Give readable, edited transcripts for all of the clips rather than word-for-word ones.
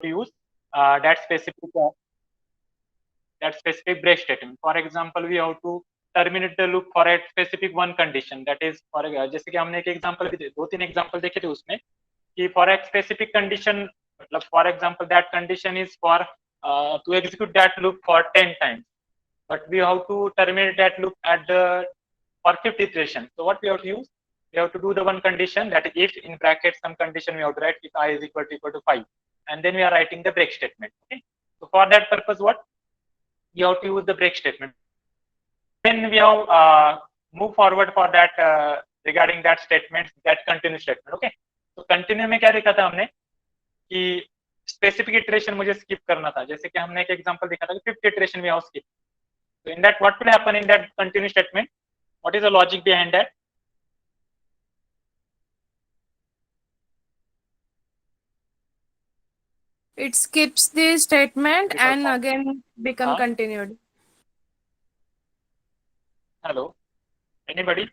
to use that specific break statement. For example, we have to terminate the loop for a specific one condition. That is for जैसे कि हमने एक example भी दो तीन example देखे थे उसमें कि for a specific condition, मतलब for example that condition is for to execute that loop for 10 times, but we have to terminate that loop at the for 50 iteration. So what we have to use? We have to do the one condition, that if in brackets some condition we have to write if I is equal to 5, and then we are writing the break statement. Okay. So for that purpose, what you have to use the break statement. Then we have move forward for that regarding that statement, that continue statement. Okay. तो continue में क्या देखा था हमने कि specific iteration मुझे skip करना था, जैसे कि हमने एक एग्जांपल देखा था कि 50 इटरेशन में how skip. So in that, what will happen in that continue statement? What is the logic behind that? It skips the statement Because and again become continued. Hello, anybody?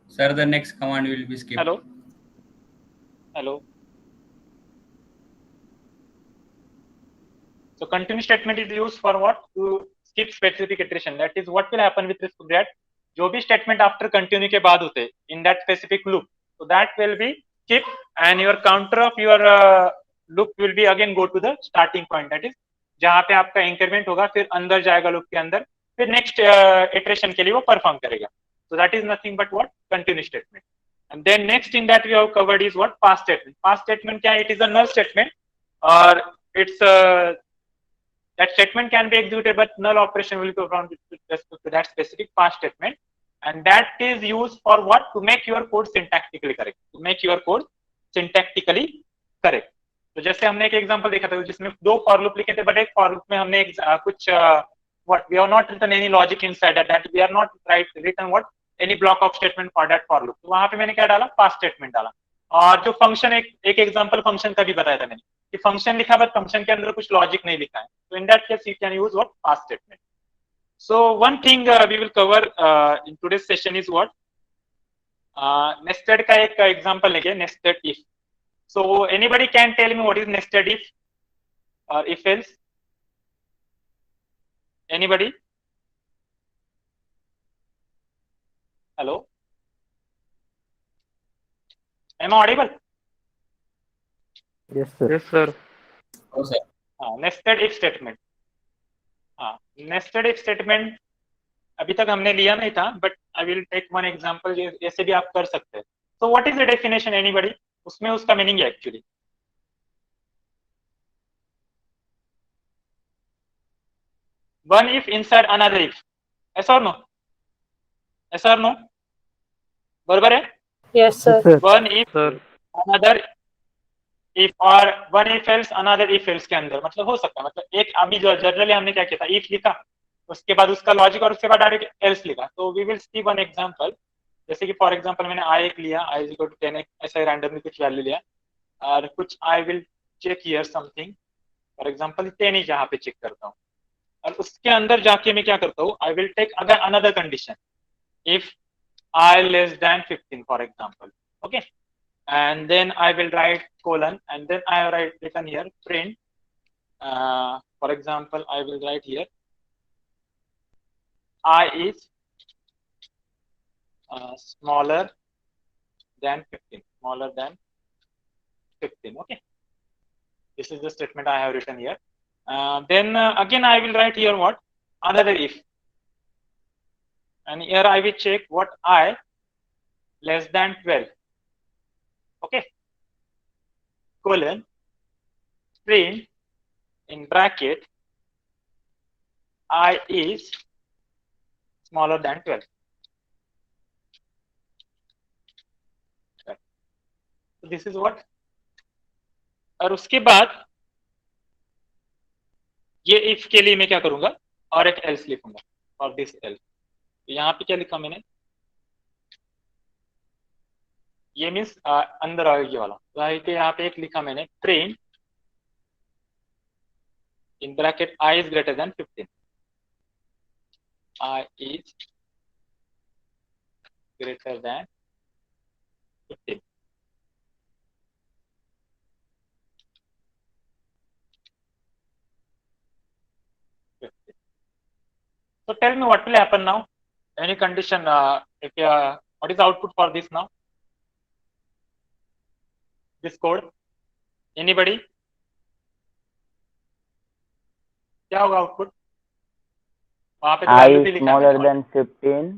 Sir, the next command will be skipped. Hello. Hello. So continue statement is used for what? To skip specific iteration. That is what will happen with respect to that. जो भी statement after continue के बाद होते in that specific loop, so that will be skip and your counter of your loop will be again go to the starting point. That is जहाँ पे आपका increment होगा फिर अंदर जाएगा loop के अंदर फिर next iteration के लिए वो perform करेगा. So that is nothing but what? Continue statement. And then next thing that we have covered is what? Pass statement. Pass statement क्या? It is a null statement or it's that statement can be executed, but null operation will be performed with respect to that specific pass statement, and that is used for what? To make your code syntactically correct. To make your code syntactically correct. तो जैसे हमने एक example देखा था जिसमें दो for loop लिखे थे, बट एक फॉर लूप में हमने कुछ what we have not written any logic inside that we are not written what any block of statement for that for loop. तो वहां पे मैंने क्या डाला? पास स्टेटमेंट डाला. और जो फंक्शन एक एग्जांपल फंक्शन का भी बताया था मैंने कि फंक्शन लिखा बट फंक्शन के अंदर कुछ लॉजिक नहीं लिखा है. तो in that case you can use what? Pass statement. So one thing we will cover in today's session is what? Nested का एक एग्जांपल लेंगे, nested if. So anybody can tell me what is nested if और if else? Anybody? Hello? Am I audible? Yes, sir. Yes, sir. Oh, sir. Nested if statement. Nested if statement अभी तक हमने लिया नहीं था, but I will take one example, ऐसे भी आप कर सकते हैं. So what is the definition anybody? उसमें उसका मीनिंग है actually. One if inside another if. Yes or no? Yes or no? बरोबर है? Yes, sir. Yes, sir. One if Sir. another if और one if else another if else के अंदर मतलब हो सकता है. मतलब एक अभी जो जनरली हमने क्या किया था, if लिखा उसके बाद उसका लॉजिक और उसके बाद डायरेक्ट एल्स लिखा. तो we will see one example. जैसे कि फॉर एग्जांपल मैंने आई एक लिया, आई इज इक्वल टू 10 ऐसा रैंडमली कुछ वैल्यू लिया और कुछ I will check here something. For example 10 ही यहाँ पे चेक करता हूँ और उसके अंदर जाके मैं क्या करता हूँ, आई विल टेक अगर another condition if I less than 15 for example. Okay, and then I will write colon and then I write written here print. For example, I will write here I is smaller than 15. Smaller than 15. Okay, this is the statement I have written here. Then again I will write here what? Another if. And here I will check what I less than 12. Okay. Colon print in bracket I is smaller than 12. So this is what. और उसके बाद ये if के लिए मैं क्या करूंगा और एक else लिखूंगा और दिस else. तो यहाँ पे क्या लिखा मैंने, ये मीन्स अंदर आएगी वाला. तो यहाँ पे एक लिखा मैंने print in bracket I is greater than 15. I is greater than So tell me what will happen now. Any condition, if what is the output for this now? This code. Anybody? क्या होगा output? वहां पे तो I value भी is लिखा है smaller मैंने। than 15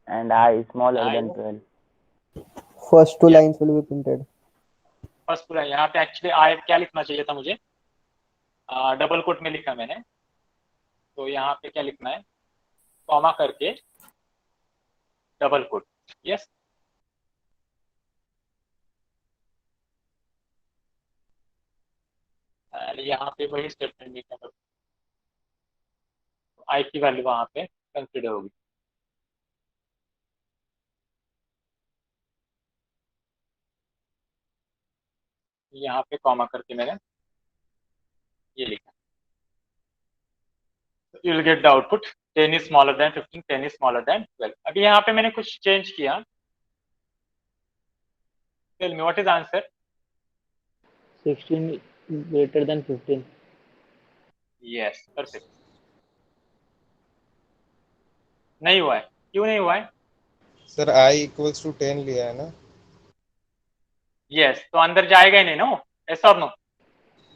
and I is smaller I- than 12. First two Yeah. lines will be printed. First पूरा यहाँ पे एक्चुअली आई क्या लिखना चाहिए था मुझे, डबल कोट में लिखा मैंने, तो यहाँ पे क्या लिखना है, कॉमा करके डबल कोट। यस, यहाँ पे वही स्टेटमेंट लिखा है, आई की वैल्यू वहां पे कंसिडर होगी। यहाँ पे कॉमा करके मैंने ये लिखा, you will get the output 10 is smaller than 15, 10 is smaller than 12। अभी यहाँ पे मैंने कुछ चेंज किया। Tell me what is answer? 16 is greater than 15. Yes, perfect. नहीं हुआ है, क्यों नहीं हुआ है? सर i इक्वल्स टू 10 लिया है ना? यस, तो अंदर जाएगा ही नहीं नो, ऐसा और नो,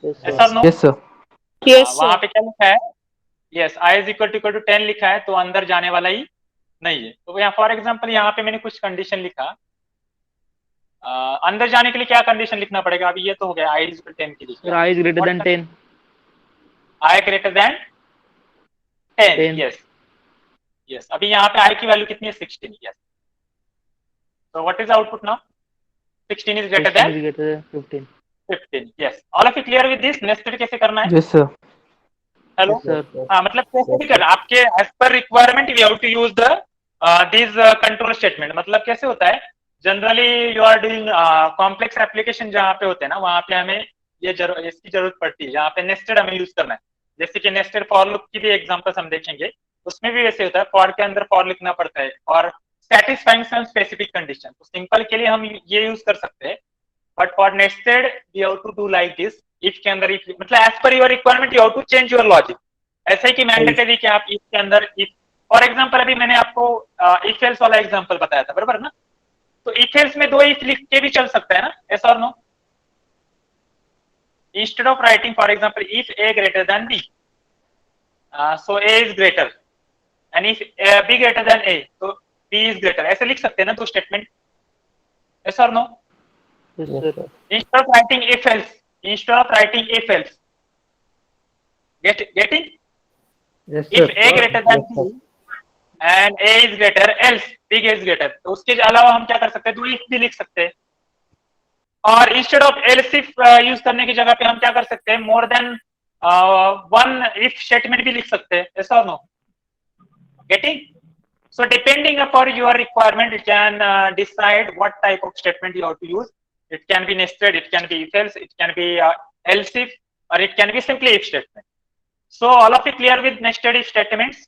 Yes, ऐसा और नो। Yes, sir. वहां पे क्या लिखा है? Yes, i is equal to 10 लिखा है, तो अंदर जाने वाला ही नहीं है। तो यहाँ फॉर एग्जांपल यहाँ पे मैंने कुछ कंडीशन लिखा, अंदर जाने के लिए क्या कंडीशन लिखना पड़ेगा? अभी ये तो हो गया आई इज 10 के लिए, I is greater than 10. I greater than 10। 10. Yes yes, अभी यहाँ पे आई की वैल्यू कितनी है? 16। Yes, so what is the output now? 16 is greater 16 than is greater than 15. 15। yes, all of you clear with this? nested कैसे करना है? Yes, sir. Hello, Sir. हाँ, मतलब कैसे भी करना आपके as per requirement we have to use the these control statement। मतलब कैसे होता है, generally you are doing complex application जहाँ पे होते हैं ना, वहाँ पे हमें ये इसकी जरूरत पड़ती है, जहाँ पे नेस्टेड हमें यूज करना है। जैसे कि नेस्टेड फॉर लूप की भी एग्जांपल्स हम देखेंगे, उसमें भी वैसे होता है, फॉर के अंदर फॉर लिखना पड़ता है और satisfying some specific condition। तो सिंपल के लिए हम ये यूज कर सकते हैं, but for nested we have to do like this. If के अंदर if मतलब as per your requirement you have to change your logic. ऐसे ही कि मैंडेटरी कि आप इफ के अंदर इफ, फॉर एग्जांपल अभी मैंने आपको इफ एल्स वाला एग्जांपल बताया था, बराबर ना? तो इफ एल्स में दो इफ लिख के भी चल सकता है ना, yes or no? Instead of writing for example if a greater than b, so a is greater, and if b greater than a, so b is greater, ऐसे लिख सकते हैं ना दो statement, yes or no? Yes, sir. Instead of writing if else, instead of writing if else, getting? Yes, If a greater than b and a is greater else b is greater, तो उसके अलावा हम क्या कर सकते हैं, दो if भी लिख सकते हैं। और instead of else if use करने की जगह पे हम क्या कर सकते हैं, more than one if statement भी लिख सकते हैं, ऐसा no? Getting? So depending upon your requirement you can decide what type of statement you have to use. It can be nested, it can be if else, it can be else if, और it can be simply if statement. So all of you clear with nested if statements?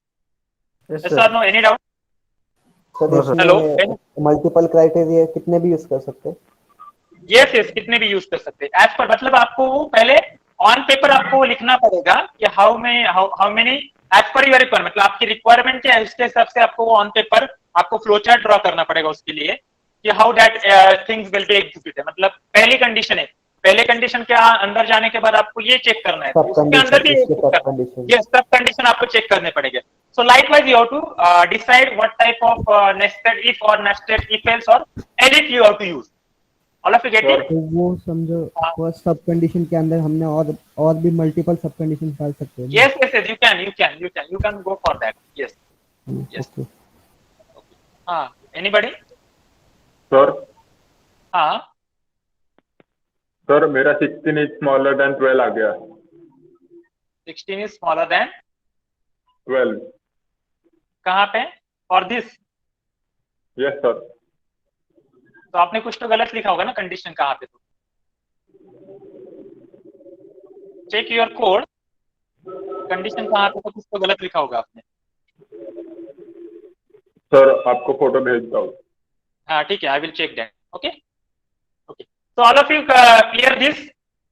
Yes, ऐसा no? Any doubt? Sir Hello? Multiple criteria कितने भी use कर सकते हैं? Yes yes, कितने भी use कर सकते हैं एज पर, मतलब आपको वो पहले ऑन पेपर आपको लिखना पड़ेगा कि how many as per your requirement, मतलब आपकी रिक्वायरमेंट क्या है उसके हिसाब से आपको वो ऑन पेपर आपको फ्लो चार्ट ड्रॉ करना पड़ेगा उसके लिए कि how that things will be executed. मतलब पहली कंडीशन है, पहले कंडीशन के अंदर जाने के बाद आपको ये चेक करना है, सब उसके अंदर भी कंडीशन यस सब कंडीशन आपको चेक करने पड़ेंगे। So likewise you have to decide what type of nested if or nested if else or edit you have to use. All of you get it? तो वो समझो फर्स्ट सब condition के अंदर हमने और भी मल्टीपल सब कंडीशन डाल सकते हैं। Yes, yes, yes. You can go for that. Yes. Yes. Okay. हाँ. Anybody? सर हाँ. सर मेरा 16 इज स्मॉलर देन 12 आ गया। 16 is smaller than 12। कहाँ पे? For this. Yes sir. तो आपने कुछ तो गलत लिखा होगा ना कंडीशन कहाँ पे? तो चेक योर कोड, कंडीशन कहाँ पे तो कुछ तो गलत लिखा होगा आपने। सर आपको फोटो भेजता हूँ। हाँ ठीक है, I will check that. Okay okay, तो all of you clear this?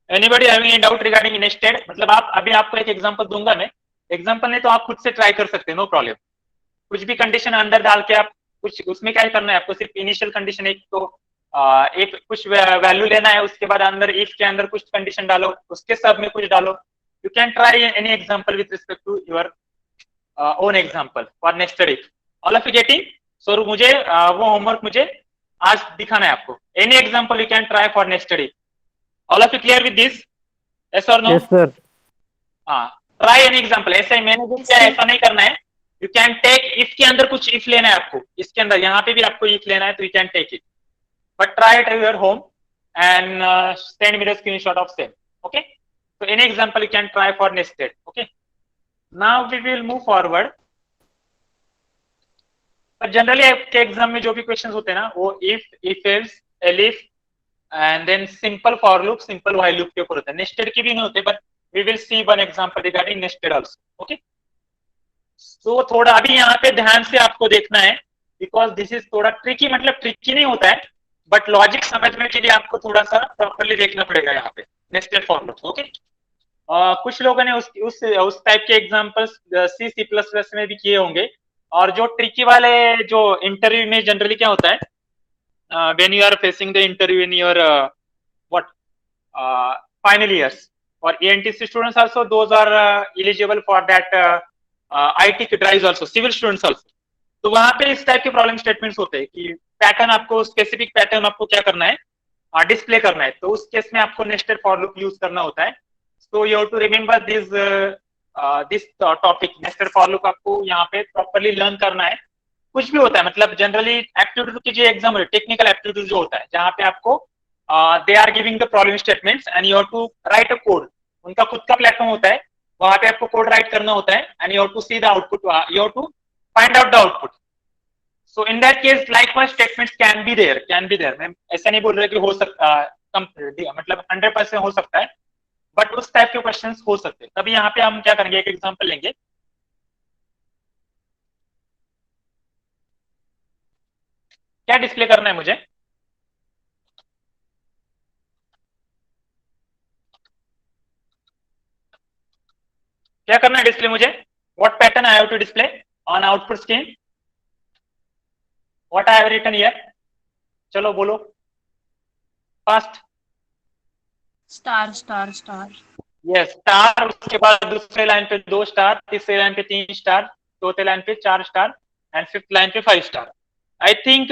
Anybody having any doubt regarding nested? मतलब आप अभी आपको एक एग्जांपल दूंगा मैं, एग्जांपल नहीं तो आप खुद से ट्राई कर सकते हैं, नो प्रॉब्लम। कुछ भी कंडीशन अंदर डाल के आप कुछ उसमें क्या करना है आपको, सिर्फ इनिशियल कंडीशन एक तो एक कुछ वैल्यू लेना है, उसके बाद अंदर इफ के अंदर कुछ कंडीशन डालो, उसके सब में कुछ डालो. You can try any example with respect to your own example for nested if. All of you getting? So मुझे वो होमवर्क मुझे आज दिखाना है आपको. Any example you can try for nested if. All of you clear with this? Yes और no? Yes, sir. हाँ, try any example. ऐसे मैंने जो किया है ऐसा नहीं करना है. यू कैन टेक इफ के अंदर कुछ इफ लेना है आपको, इसके अंदर यहाँ पे भी आपको इफ लेना है तो you can take it, but try it at your home and send me the screenshot of same. Okay, so any example you can try for nested. Okay, now we will move forward. But generally आपके exam में जो भी questions होते हैं ना वो if else, elif and then simple for loop, simple while loop के ऊपर होते हैं. nested के भी नहीं होते, but we will see one example regarding nested also. Okay, so थोड़ा अभी यहाँ पे ध्यान से आपको देखना है because this is थोड़ा ट्रिकी, मतलब ट्रिकी नहीं होता है बट लॉजिक समझने के लिए आपको थोड़ा सा प्रॉपरली देखना पड़ेगा यहाँ पे नेस्टेड फॉर लूप्स. ओके, कुछ लोगों ने उस टाइप के एग्जांपल्स C++ में भी किए होंगे. और जो ट्रिकी वाले जो इंटरव्यू में जनरली क्या होता है, when you are facing the interview in your what final years और ENTC students also, those are eligible for that IT drives also, civil students also. तो वहां पे इस टाइप के प्रॉब्लम स्टेटमेंट्स होते हैं कि पैटर्न आपको, स्पेसिफिक पैटर्न आपको क्या करना है, डिस्प्ले करना है. तो उस केस में आपको नेस्टेड फॉर लूप यूज करना होता है. So you have to remember this topic. Nested for loop आपको यहाँ पे प्रॉपर्ली लर्न करना है. कुछ भी होता है, मतलब जनरली एप्टीट्यूड की जो एग्जाम है, टेक्निकल एप्टीट्यूड जो होता है, जहाँ पे आपको they are giving the problem statements and you have to write a code. उनका खुद का प्लेटफॉर्म होता है, वहां पे आपको कोड राइट करना होता है and you have to see the output, you have to find out the output. So in that case likewise statements can be there. मैं ऐसा नहीं बोल रहा कि हो सकता मतलब 100% हो सकता है, बट उस टाइप के क्वेश्चंस हो सकते हैं. तभी यहाँ पे हम क्या करेंगे, एक एग्जांपल लेंगे. क्या डिस्प्ले करना है मुझे? क्या करना है डिस्प्ले मुझे? What pattern I have to display on output screen? What I have written here? चलो बोलो fast. Star, star, star. Yes, star. उसके बाद दूसरे लाइन पे 2 स्टार, तीसरे लाइन पे 3 स्टार, चौथे लाइन पे 4 स्टार एंड फिफ्थ लाइन पे 5 star. I think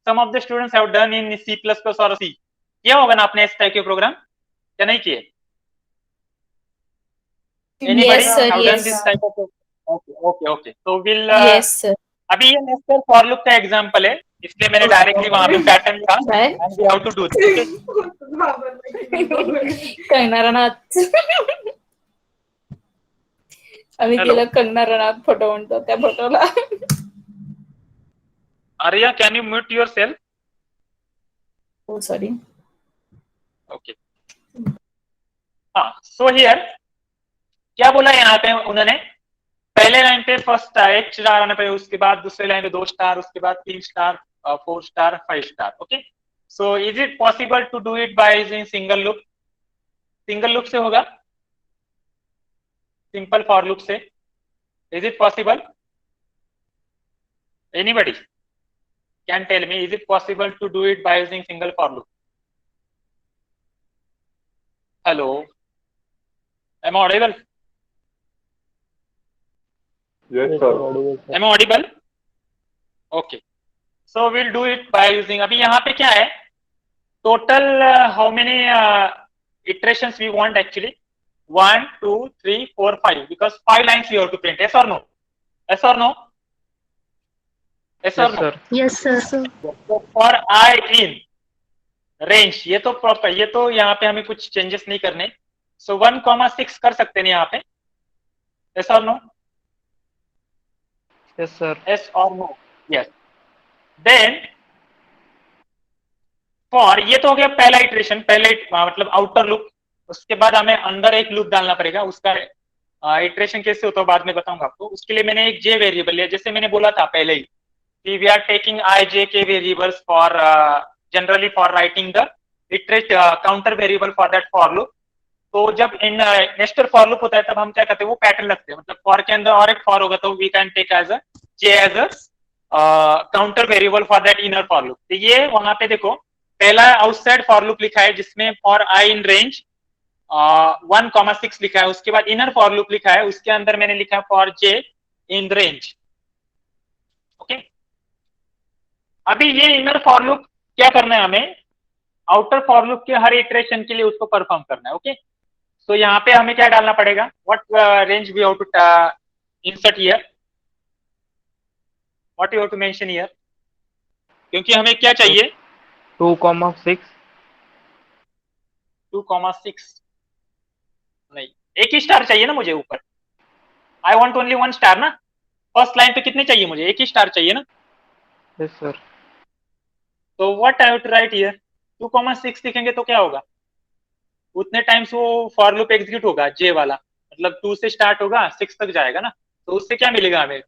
some of the students have done in C++ और C. किया होगा ना आपने इस टाइप के प्रोग्राम, क्या नहीं किए? Anybody Yes, sir, have done yes. this type of? Okay. So we'll Yes, sir. अभी ये नेस्टेड फॉर लूप का एग्जांपल है, इसलिए मैंने डायरेक्टली वहां पे पैटर्न लिखा and we have to do this. Kangana Ranaut आम्ही Hello. तिला कंगना रनौत फोटो म्हणतो त्या फोटोला. Arya, can you mute yourself? Oh sorry. Okay. हाँ, सो हियर क्या बोला यहाँ पे उन्होंने, पहले लाइन पे फर्स्ट एक स्टार आना पड़ेगा, उसके बाद दूसरे लाइन पे 2 स्टार, उसके बाद 3 star, 4 star, 5 star. Okay, so is it possible to do it by using single loop? Single loop से होगा, सिंपल फॉर लूप से. Is it possible? Anybody can tell me, is it possible to do it by using single for loop? Hello, am I audible? Yes, sir. Am I audible? Okay. So we'll do it by using. अभी यहाँ पे क्या है? Total how many iterations we want actually? 1, 2, 3, 4, 5. Because 5 lines we have to print. Yes or no? Yes or no? Yes or no? Yes, sir. So for I in range, ये तो proper, ये तो यहाँ पे हमें कुछ changes नहीं करने. So 1,6 कर सकते हैं यहाँ पे. Yes or no? Yes, sir. Yes or no? Yes. Then for ये तो हो गया पहला इटरेशन, पहले मतलब आउटर लूप. उसके बाद हमें अंदर एक लूप डालना पड़ेगा. उसका इटरेशन कैसे होता है बाद में बताऊंगा आपको. उसके लिए मैंने एक जे वेरिएबल लिया, जैसे मैंने बोला था पहले ही कि वी आर टेकिंग आई जे के variables for generally for writing the iterate counter variable for that for loop. तो जब इन नेस्टेड फॉर लूप होता है तब हम क्या करते हैं, वो पैटर्न लगते हैं. मतलब फॉर के अंदर और एक फॉर होगा तो we can take as a j as a counter variable for that inner for loop. तो ये वहां पे देखो पहला आउटसाइड फॉर लूप लिखा है जिसमें फॉर i इन रेंज 1,6 लिखा है, उसके बाद इनर फॉर लूप लिखा है, उसके अंदर मैंने लिखा for j in range. Okay, अभी ये इनर फॉर लूप क्या करना है हमें, आउटर फॉर लूप के हर इटरेशन के लिए उसको परफॉर्म करना है। ओके, तो यहाँ पे हमें क्या डालना पड़ेगा, what range we have to insert here, what you have to mention here, क्योंकि हमें क्या चाहिए 2,6 2,6 नहीं, एक ही स्टार चाहिए ना मुझे ऊपर, I want only one star ना, फर्स्ट लाइन पे कितने चाहिए मुझे, एक ही स्टार चाहिए ना। Yes sir. तो what I have to write here 2,6 लिखेंगे तो क्या होगा, उतने टाइम्स वो फॉर लूप एग्जीक्यूट होगा जे वाला, मतलब 2 से स्टार्ट होगा 6 तक जाएगा ना, तो उससे क्या मिलेगा हमें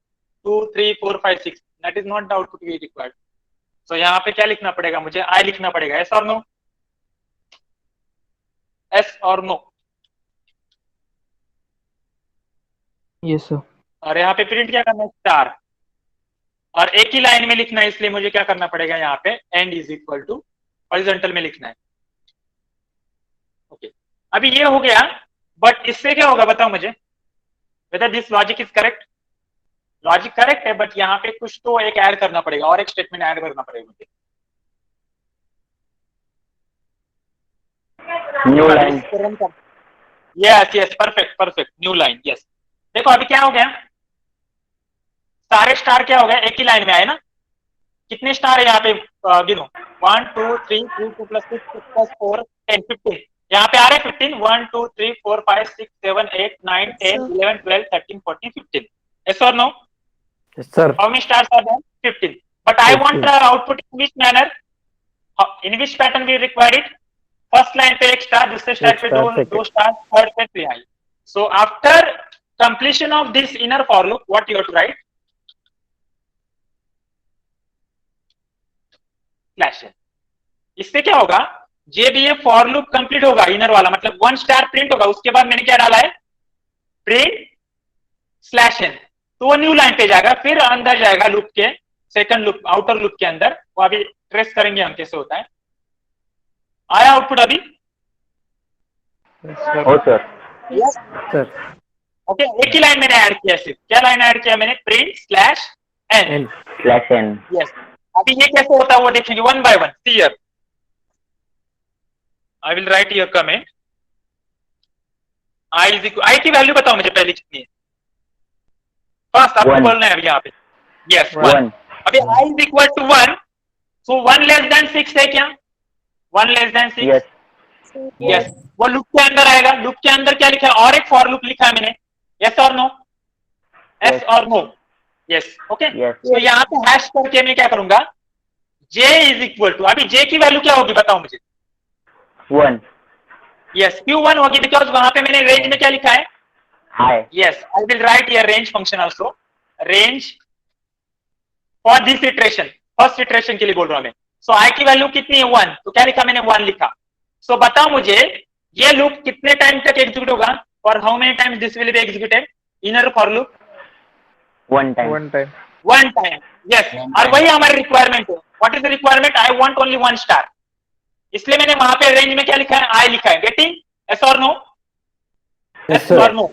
2 3 4 5 6, that is not the output we required. So यहाँ पे क्या लिखना पड़ेगा मुझे, आई लिखना पड़ेगा, एस और नो, एस और नो। Yes sir. और यहाँ पे प्रिंट क्या करना है स्टार, और एक ही लाइन में लिखना है, इसलिए मुझे क्या करना पड़ेगा यहाँ पे end is equal to horizontal में लिखना है। ओके, अभी ये हो गया, बट इससे क्या होगा बताओ मुझे, whether this logic is correct, logic correct है, बट यहाँ पे कुछ तो एक ऐड करना पड़ेगा, और एक स्टेटमेंट ऐड करना पड़ेगा मुझे। New line. Yes yes, perfect perfect, new line, yes. देखो अभी क्या हो गया, सारे स्टार क्या हो गया एक ही लाइन में आए ना, कितने स्टार है यहाँ पे गिनो, 1 2 3 2 प्लस 6 प्लस 4 10 15, यहाँ पे आ रहे 15, 1 2 3 4 5 6 7 8 9 10 11 12 13 14 15, yes or no? Yes sir. How many stars are there? 15. But I want the output in which manner, in which pattern we require it, first line पे एक स्टार, दूसरे स्टार पे दो स्टार, थर्ड पे 3 आई। So after completion of this inner for loop, what you have to write? Slash है। इससे क्या होगा, जब ये फॉर लूप कंप्लीट होगा इनर वाला, मतलब 1 स्टार प्रिंट होगा, उसके बाद मैंने क्या डाला है प्रिंट स्लैश एन, तो वो न्यू लाइन पे जाएगा, फिर अंदर जाएगा लूप के सेकंड लूप, आउटर लूप के अंदर, वो अभी ट्रेस करेंगे हम कैसे होता है। आया आउटपुट अभी? हो सर। Yes sir. ओके, एक ही लाइन मैंने ऐड किया, सिर्फ क्या लाइन ऐड किया मैंने, print slash N slash N. Yes, अभी ये कैसे होता है वो देखेंगे one by one. See here, I will write your comment, I is equal, I की वैल्यू बताओ मुझे पहले कितनी है, फर्स्ट आपको बोलना है अभी यहाँ पे, यस 1। अभी I is equal to 1, so 1 less than 6 है क्या, 1 लेस देन 6, यस, वो लूप के अंदर आएगा। लूप के अंदर क्या लिखा है, और एक फॉर लूप लिखा है मैंने, यस और नो, यस और नो, यस ओके। तो यहाँ पे हैश करके मैं क्या करूंगा, j इज इक्वल टू, अभी j की वैल्यू क्या होगी बताओ मुझे, 1। यस, क्यों 1 होगी, बिकॉज वहां पे मैंने रेंज में क्या लिखा है, high. Yes, I will right here range function also, range for this iteration, first iteration के लिए बोल रहा हूं मैं। सो i की वैल्यू कितनी है 1, तो क्या लिखा मैंने 1 लिखा। सो बताओ मुझे ये लूप कितने टाइम तक एग्जीक्यूट होगा, और how many times this will be executed, inner for loop 1 time. 1 time, yes, और वही हमारी रिक्वायरमेंट है। What is the requirement, I want only 1 star, इसलिए मैंने वहां पे रेंज में क्या लिखा है, आई लिखा है। गेटिंग, यस और नो, यस और नो,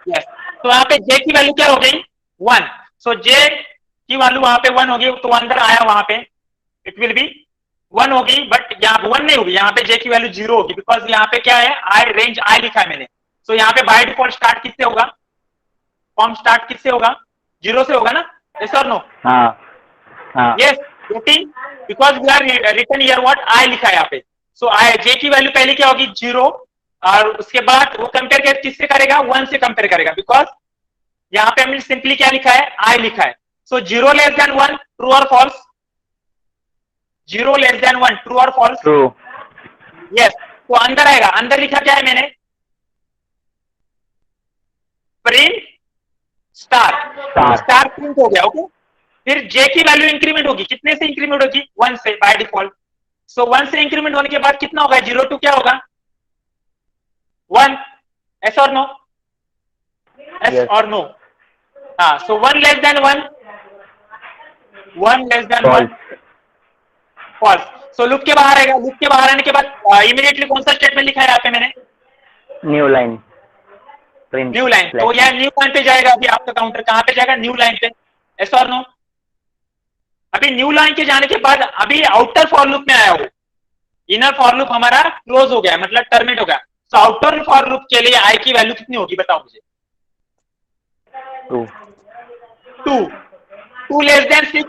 यस। तो यहाँ पे j की वैल्यू क्या हो गई 1, सो j की वैल्यू वहां पे 1 होगी, तो अंदर आया वहां पे इट विल बी 1 होगी, बट यहाँ पे 1 नहीं होगी, यहाँ पे j की वैल्यू 0 होगी, बिकॉज यहाँ पे क्या है, आई रेंज आई लिखा है मैंने। सो यहाँ पे बाय डिफॉल्ट स्टार्ट किससे होगा, फॉर्म स्टार्ट किससे होगा, 0 से होगा ना, यस और no, yes, getting, because we are written here what, I लिखा है यहाँ पे। सो आई j की वैल्यू पहले क्या होगी 0, और उसके बाद वो कंपेयर किससे करेगा, 1 से कंपेयर करेगा, बिकॉज यहाँ पे हमने सिंपली क्या लिखा है, आई लिखा है। सो 0 लेस देन 1 ट्रू और फॉल्स, 0 लेस देन 1 ट्रू और फॉल्स, ट्रू, यस। तो अंदर आएगा, अंदर लिखा क्या है मैंने, प्रिंट स्टार, स्टार प्रिंट हो गया, ओके। फिर j की वैल्यू इंक्रीमेंट होगी, कितने से इंक्रीमेंट होगी, 1 से बाय डिफॉल्ट। सो 1 से इंक्रीमेंट होने के बाद कितना होगा, 0 टू क्या होगा 1, एस और नो, एस और नो, हाँ। So 1 less than 1 1 less than 1 false, false. So loop के बाहर आएगा, लूप के बाहर आने के बाद इमीडिएटली कौन सा स्टेटमेंट लिखा है यहाँ पे मैंने? new line, print new line. तो slash यह न्यू लाइन पे जाएगा, अभी आपका काउंटर कहाँ पे जाएगा? न्यू लाइन पे। यस और नो? अभी न्यू लाइन के जाने के बाद अभी आउटर फॉर लूप में आया हो, इनर फॉर लूप हमारा क्लोज हो गया, मतलब टर्मिनेट हो गया। तो आउटर फॉर लूप के लिए आई की वैल्यू कितनी होगी बताओ मुझे? 2, 2। 2 लेस देन 6,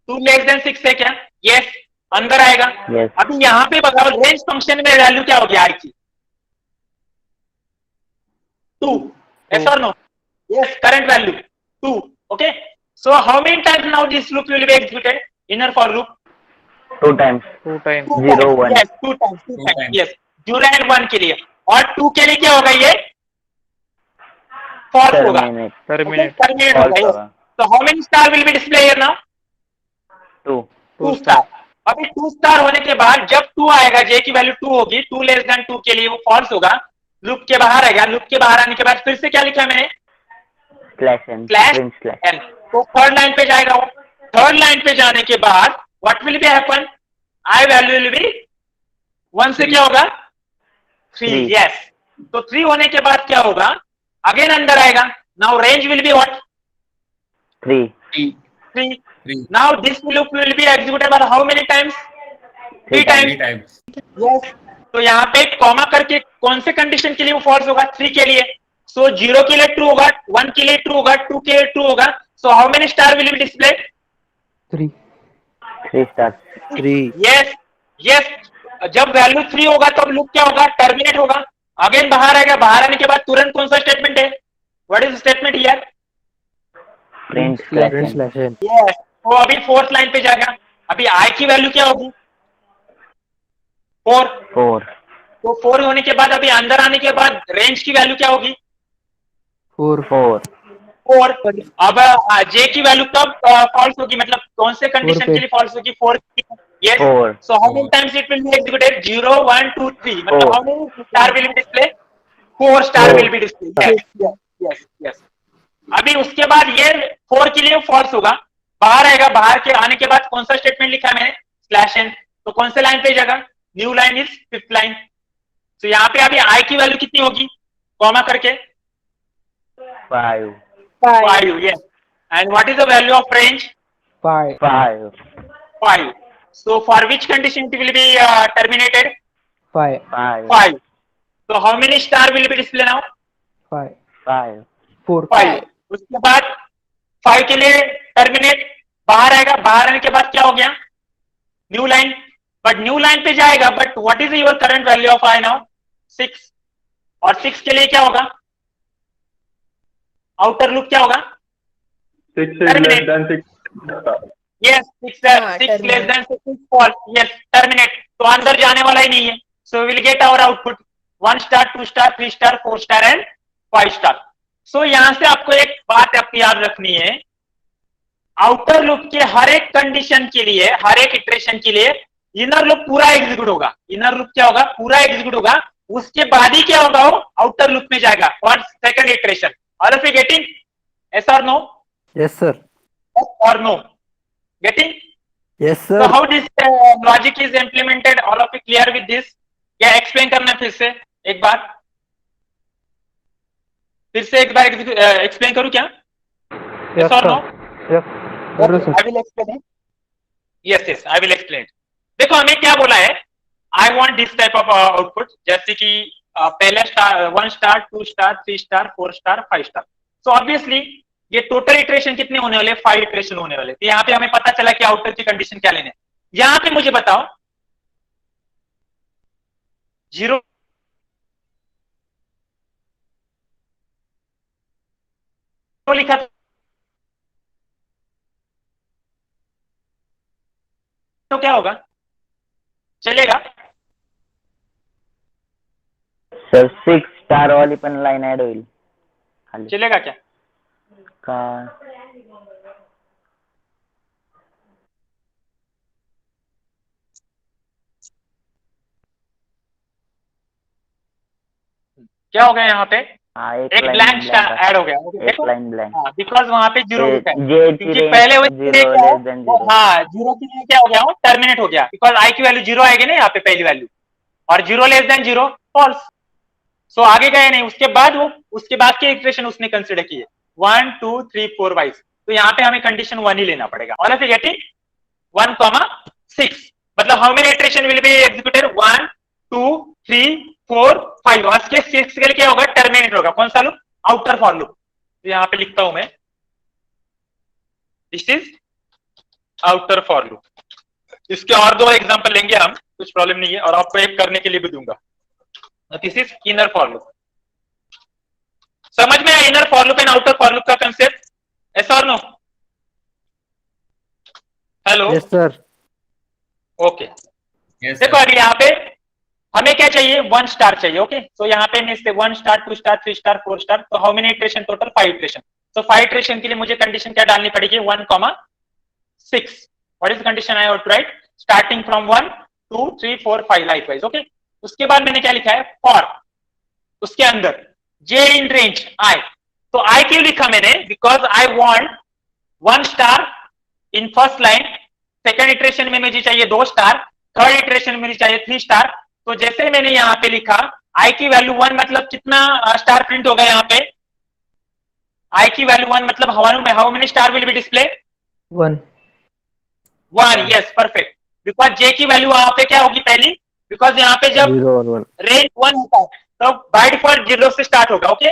2 लेस देन 6 है क्या? यस, अंदर आएगा। yes, अभी यहाँ पे बताओ रेंज फंक्शन में वैल्यू क्या होगी आई की? 2। यस और no? Yes, current value 2। Okay, so how many times now this loop will be executed? Inner for loop 2 times, 0, 1, yes, 2 times, 2 Two times, times. Yes, 0 and 1 के लिए। और 2 के लिए क्या होगा? ये फॉल्स होगा, terminate, Terminate. टर्मिनेट होगा। false yes. होगा, तो how many star will be display here now? 2, 2 star. अभी 2 स्टार होने के बाद जब 2 आएगा, जे की वैल्यू 2 होगी, 2 लेस देन 2 के लिए वो फॉल्स होगा, लूप के बाहर आएगा। लूप के बाहर आने के बाद फिर से क्या लिखा है मैंने? slash n, slash print slash, n. तो थर्ड लाइन पे जाएगा वो। थर्ड लाइन पे जाने के बाद what will be happen? I value will be 1 से क्या होगा? 3। Three. यस, तो 3 होने के बाद क्या होगा? अगेन अंदर आएगा। Now range will be what? 3, 3। 3, now this loop will B executable how many times? 3 3 times. 3 times. Yes, तो यहाँ पे कॉमा करके कौन से कंडीशन के लिए वो फॉल्स होगा? 3 के लिए। सो 0 के लिए ट्रू होगा, 1 के लिए ट्रू होगा, 2 के लिए ट्रू होगा। सो how many star will be display? 3. 3 stars, 3. Yes, yes, जब वैल्यू 3 होगा तब लूप क्या होगा? टर्मिनेट होगा। अगेन बाहर आएगा, बाहर आने के बाद तुरंत कौन सा स्टेटमेंट है? What is statement here? print slash Print n, slash n. Yes, तो अभी फोर्थ लाइन पे जाएगा। अभी आई की वैल्यू क्या होगी? 4। 4, तो 4 होने के बाद अभी अंदर आने के बाद रेंज की वैल्यू क्या होगी? 4. 4, 4। अब जे की वैल्यू कब फॉल्स होगी, मतलब कौन से कंडीशन पे। के लिए फॉल्स होगी? 4। Yes, 4, so how many times it will be executed? 0 1 2 3, मतलब Four. How many star will be display? 4 star Four. Will be display. Yes, yes, yes. अभी उसके बाद ये 4 के लिए फॉल्स होगा, बाहर आएगा। बाहर के आने के बाद कौन सा स्टेटमेंट लिखा है मैंने? Slash n. तो कौन से लाइन पे जाएगा? New line is 5th line. तो यहाँ पे अभी आई की वैल्यू कितनी होगी? कॉमा करके 5, 5। Yes, and what is the value of range? 5. 5, 5. So for which condition it will be terminated? 5. 5, 5. So how many star will be displayed now? 5. 5, 4. 5. उसके बाद 5 के लिए टर्मिनेट, बाहर आएगा। बाहर आने के बाद क्या हो गया? New line. But new line पे जाएगा, but what is your current value of I now? 6। और 6 के लिए क्या होगा? आउटर लूप क्या होगा? 6 is less Terminate. than 6. Yes, 6 terminate. less than 6 is false. Yes, terminate. तो अंदर जाने वाला ही नहीं है. So we will get our output 1 star, 2 star, 3 star, 4 star and 5 star. So यहाँ से आपको एक बात आपको याद रखनी है, आउटर लूप के हर एक कंडीशन के लिए, हर एक इटरेशन के लिए इनर लूप पूरा एग्जीक्यूट होगा। इनर लूप क्या होगा? पूरा एग्जीक्यूट होगा। उसके बाद ही क्या होगा? वो आउटर लूप में जाएगा for second iteration. All of you getting? Yes और no? Yes, sir. Yes or no? Getting? Yes, So sir. how this logic is implemented? All of you clear with this? क्या explain करना है फिर से एक बार? फिर से एक बार explain करूँ क्या? Yes, or sir. no? Yes. Okay, I will explain it. Yes, yes, I will explain. देखो हमें क्या बोला है? I want this type of output. जैसे कि पहले star 1 star, 2 star, 3 star, 4 star, 5 star. So obviously ये टोटल इटरेशन कितने होने वाले? 5 इटरेशन होने वाले। तो यहाँ पे हमें पता चला कि आउटर की कंडीशन क्या लेने। यहाँ पे मुझे बताओ 0 लिखा तो क्या होगा? चलेगा? सर 6 स्टार वाली पण लाईन ऍड होईल खाली चलेगा क्या? का क्या हो गया यहाँ पे? हाँ एक एक लाइन ब्लैंक ब्लैंक ऐड हो गया, एक देखो लाइन ब्लैंक हाँ, बिकॉज वहां पे जीरो लिखा है, जे क्योंकि पहले वो जीरो क्या है लेस देन वो जीरो हाँ जीरो के लिए क्या हो गया, वो टर्मिनेट हो गया, बिकॉज आई की वैल्यू जीरो आएगी ना यहाँ पे पहली वैल्यू, और zero less than zero false. So आगे गए नहीं, उसके बाद के इटरेशन उसने कंसिडर किए 1 2 3 4 वाइज, तो यहाँ पे हमें कंडीशन 1 ही लेना पड़ेगा। और ऐसे गेटिंग 1,6 मतलब how many iteration will be executed 1 2 3 4 5 और इसके 6 के लिए क्या होगा, टर्मिनेट होगा। कौन सा लूप, आउटर फॉर लूप। तो यहाँ पे लिखता हूं मैं, this is outer for loop. इसके और दो एग्जांपल लेंगे हम, कुछ प्रॉब्लम नहीं है, और आपको एक करने के लिए भी दूंगा। This is inner for loop. समझ में आया inner for loop and outer for loop का कंसेप्ट, ऐसा और no? Hello, Yes, sir. Okay. Yes, देखो sir. अभी यहाँ पे हमें क्या चाहिए, 1 स्टार चाहिए। ओके, सो यहाँ पे मैं 1 स्टार 2 स्टार 3 स्टार 4 स्टार, तो how many iteration total, 5 iteration. तो 5 इटरेशन के लिए मुझे कंडीशन क्या डालनी पड़ेगी, 1,6। What is condition I have to write, starting from 1 2 3 4 5 likewise. Okay, उसके बाद मैंने क्या लिखा है, फॉर, उसके अंदर जे इन रेंज आई। तो आई क्यों लिखा मैंने, because I want 1 star in first line, second iteration में मुझे चाहिए 2 स्टार, थर्ड इटरेशन में मुझे चाहिए 3 स्टार। तो जैसे मैंने यहाँ पे लिखा आई की वैल्यू 1 मतलब कितना स्टार प्रिंट होगा यहाँ पे, आई की वैल्यू 1 मतलब how many star will be display, 1. 1। Yes perfect, because J की वैल्यू वहां पे क्या होगी पहली, बिकॉज यहाँ पे जब 0 और 1. रेंज 1 होता है तो बाय डिफॉल्ट 0 से स्टार्ट होगा। ओके,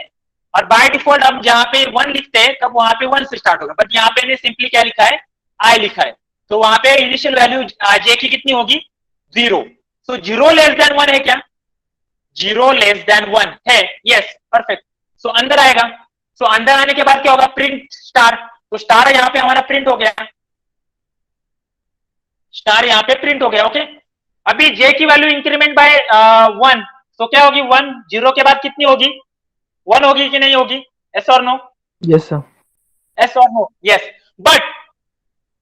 और बाय डिफॉल्ट हम जहाँ पे 1 लिखते हैं तब वहां पे 1 से स्टार्ट होगा, बट यहाँ पे ने सिंपली क्या लिखा है, आई लिखा है। तो वहां पे इनिशियल वैल्यू जे की कितनी होगी, 0। सो 0 लेस देन 1 है क्या, 0 लेस देन 1 है, यस परफेक्ट। सो अंदर आएगा, सो अंदर आने के बाद क्या होगा, प्रिंट स्टार। तो स्टार यहाँ पे हमारा प्रिंट हो गया, स्टार यहाँ पे प्रिंट हो गया। ओके, अभी जे की वैल्यू इंक्रीमेंट बाय 1, तो क्या होगी 1, 0 के बाद कितनी होगी, 1 होगी कि नहीं होगी, एस और नो, Yes, sir. एस और no, yes. But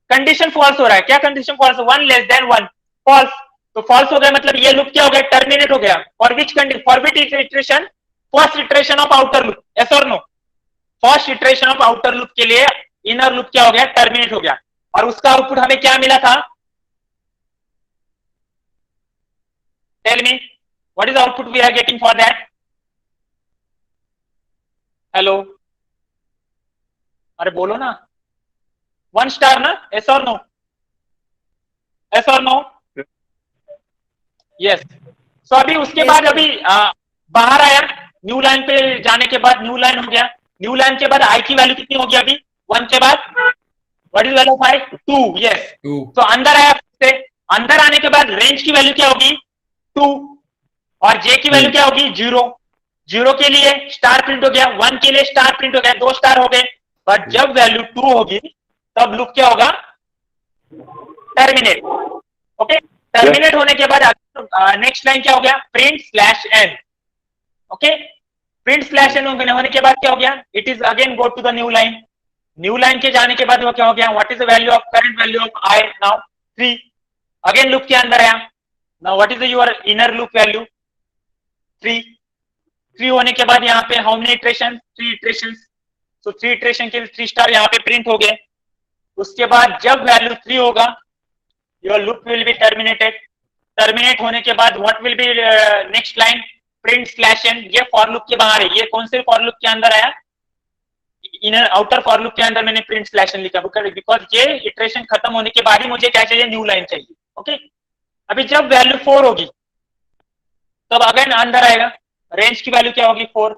condition false हो रहा है, क्या condition false, 1 less than 1 false. तो फॉल्स हो गया मतलब ये लूप क्या हो गया, टर्मिनेट हो गया। For which condition, for which iteration, first iteration of outer loop, yes और no, first iteration of outer loop के लिए इनर लूप क्या हो गया, टर्मिनेट हो गया। और उसका आउटपुट हमें क्या मिला था, tell me what is output we are getting for that. Hello, अरे बोलो ना, 1 स्टार ना, एस और नो, एस और नो, यस। सो अभी उसके बाद अभी बाहर आया, न्यू लाइन पे जाने के बाद न्यू लाइन हो गया, न्यू लाइन के बाद आई की वैल्यू कितनी होगी अभी 1 के बाद, what is value of I, 2, yes. 2. तो अंदर आया, से अंदर आने के बाद रेंज की वैल्यू क्या होगी 2, और जे की वैल्यू क्या होगी 0। 0 के लिए स्टार प्रिंट हो गया, 1 के लिए स्टार प्रिंट हो गया, 2 स्टार हो गए। बट जब वैल्यू 2 होगी तब लूप क्या होगा, टर्मिनेट। ओके, टर्मिनेट होने के बाद नेक्स्ट लाइन क्या हो गया, print slash n. Okay, print slash n होने के बाद क्या हो गया, it is again go to the new line. New line के जाने के बाद वो क्या हो गया, what is the value of current value of I now 3। Again loop के अंदर आया, now what is your inner loop value 3। 3 होने के बाद यहाँ पे how many iteration, 3 iteration. So 3 iteration के 3 स्टार यहाँ पे प्रिंट हो गए। उसके बाद जब वैल्यू 3 होगा your loop will be terminated. Terminate होने के बाद what will be next line, print slash n. ये फॉर लूप के बाहर है, ये कौन से फॉर लूप के अंदर आया, इनर आउटर फॉर लूप के अंदर मैंने प्रिंट स्लैश एन लिखा, बिकॉज ये इटरेशन खत्म होने के बाद ही मुझे क्या चाहिए, न्यू लाइन चाहिए। ओके, अभी जब वैल्यू 4 होगी तब अगेन अंदर आएगा, रेंज की वैल्यू क्या होगी 4।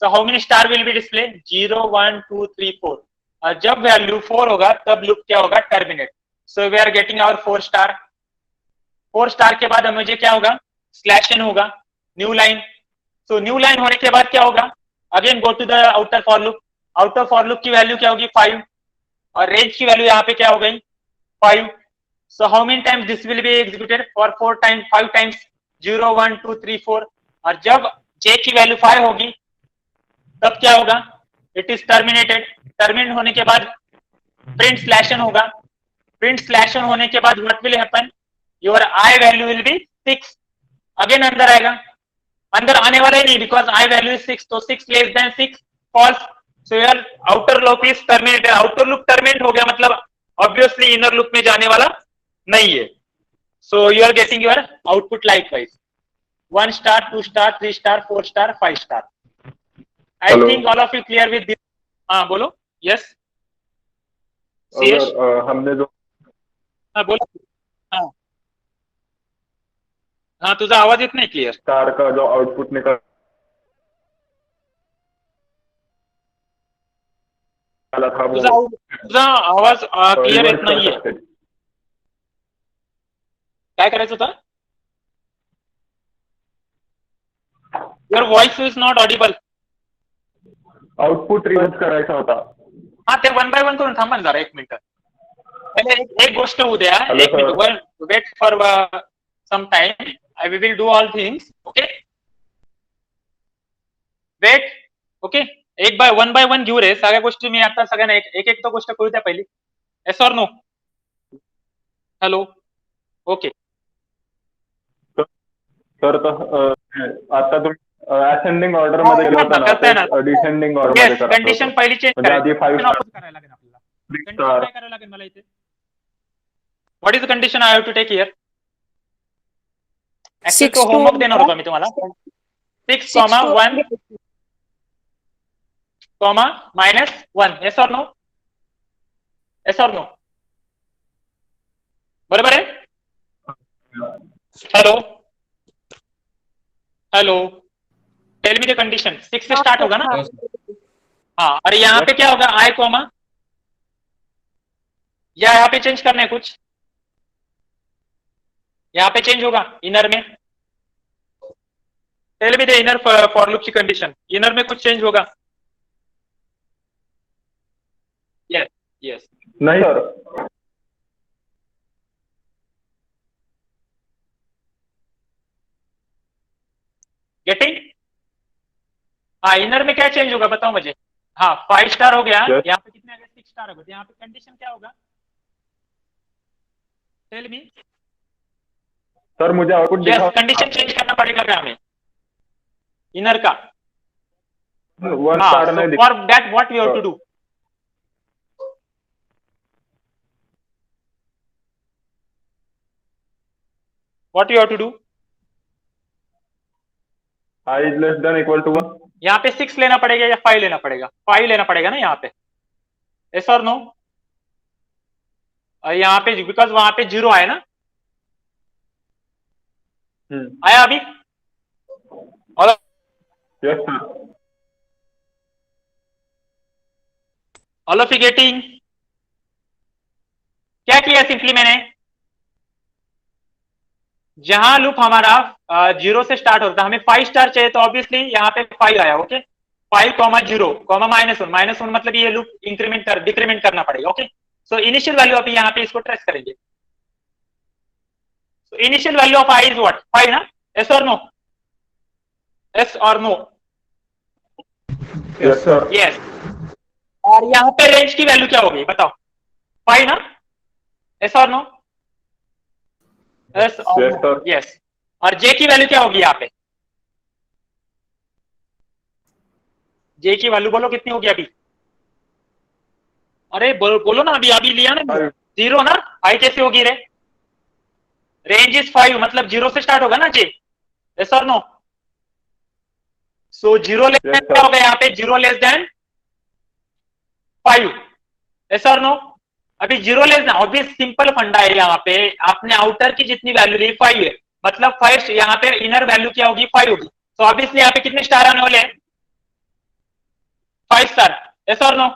सो how many star will be display 0 1 2 3 4। और जब वैल्यू 4 होगा तब लूप क्या होगा, terminate. So we are getting our 4 star. 4 star के बाद मुझे क्या होगा, स्लैश एन होगा, new line. So new line होने के बाद क्या होगा, again go to the outer for loop. Outer for loop की वैल्यू क्या होगी 5, और रेंज की वैल्यू यहाँ पे क्या हो गई 5। सो how many times this will be executed, for 4 times, 5 times, 0 1 2 3 4। और जब जे की वैल्यू 5 होगी तब क्या होगा, इट इज टर्मिनेटेड। टर्मिनेट होने के बाद प्रिंट स्लैश एन होगा। प्रिंट स्लैश एन होने के बाद what will happen, your I value will B 6। Again अंदर आएगा, अंदर आने वाला ही नहीं, बिकॉज आई वैल्यू इज 6, तो 6 less than 6 false, so your outer loop is terminated, outer loop terminate हो गया, मतलब ऑब्वियसली इनर लूप में जाने वाला नहीं है, so you are getting your output likewise 1 star 2 star 3 star 4 star 5 star. I Hello. Think all of you clear with this. हाँ बोलो। यस अगर हमने जो हाँ बोलो। हाँ हाँ तुझा आवाज येत नाही क्लिअर। स्टार का जो आउटपुट निकाला था वो तुझा आवाज क्लिअर येत रिवर्स कर नाहीये, सकते। काय करायचं होतं? Your voice is not Audible. Output reverse करायचा होता। हा ते 1 बाय 1 करून थांबा ना जरा 1 मिनिट। पहिले एक गोष्ट होऊ द्या, Hello, 1 minute, sir. Wait for some time, I will do all things, okay wait, okay 1 by 1 घेऊ रे सगळ्या गोष्टी, मी आता सगळ्यांना एक एक तो गोष्ट कळू द्या पहिली। Yes or no? Hello okay तर आता तुम्ही असेंडिंग ऑर्डर मध्ये गेला होता करताय ना, ना? डिसेंडिंग ऑर्डर मध्ये येस करायचं कंडिशन होतं. पहिली चेंज म्हणजे आधी 5 स्टार करायला लागेल आपल्याला। 3 कंडिशन स्टार काय करायला लागेल मला इथे? What is the condition I have to take here? Actually 6 तो to होमवर्क देणार होता मी तुम्हाला। 6, 6 to 1, -1, yes or no? Yes or no? बरोबर आहे? Hello hello tell me the condition. 6 से स्टार्ट होगा ना? हाँ, और यहाँ पे क्या होगा? आई कॉमा, या यहाँ पे चेंज करना है कुछ? यहाँ पे चेंज होगा इनर में? Tell me the inner for loop की कंडीशन, इनर में कुछ चेंज होगा? यस यस नाही सर, गेटिंग? हाँ इनर में क्या चेंज होगा बताओ मुझे। हाँ 5 स्टार हो गया, Yes. यहाँ पे कितने आ गए? 6 स्टार हो गए, तो यहाँ पे कंडीशन क्या होगा? Tell me. सर मुझे आउटपुट यस दिखाओ। कंडीशन चेंज करना पड़ेगा क्या हमें इनर का? 1 स्टार नहीं दिखा। For that what we have to do? What you have to do? I is less than equal to 1. यहाँ पे 6 लेना पड़ेगा या 5 लेना पड़ेगा? 5 लेना पड़ेगा ना यहाँ पे, यस और नो? यहाँ पे बिकॉज वहां पे 0 आया ना, आया अभी? और Yes sir. All of you getting? क्या किया सिंपली मैंने, जहां लूप हमारा 0 से स्टार्ट होता है, हमें 5 स्टार चाहिए, तो ऑब्वियसली यहाँ पे 5 आया, ओके 5, -0, -1 मतलब ये लूप इंक्रीमेंट डिक्रीमेंट करना पड़ेगा, ओके। सो इनिशियल वैल्यू अभी यहाँ पे इसको ट्रेस करेंगे। So initial value of I is what? 5 ना? यस और नो? यस और नो? Yes sir. यस। और यहाँ पे रेंज की वैल्यू क्या होगी बताओ? 5 ना? यस और no? Yes Yes sir. Yes. और जे की वैल्यू क्या होगी यहाँ पे? जे की वैल्यू बोलो कितनी होगी अभी? अरे बोलो ना, अभी लिया ना 0 ना? आई कैसे होगी रे? रेंज इज 5 मतलब 0 से स्टार्ट होगा ना जे, यस और नो? सो 0 लेस देन क्या होगा यहाँ पे? 0 लेस देन 5, यस और नो? अभी 0 लेस देन, ऑब्वियस सिंपल फंडा है, यहाँ पे आपने आउटर की जितनी वैल्यू ली 5 है, मतलब 5 यहाँ पे इनर वैल्यू क्या होगी? 5 होगी। तो ऑब्वियसली यहाँ पे कितने स्टार आने वाले हैं? 5 स्टार, यस और नो?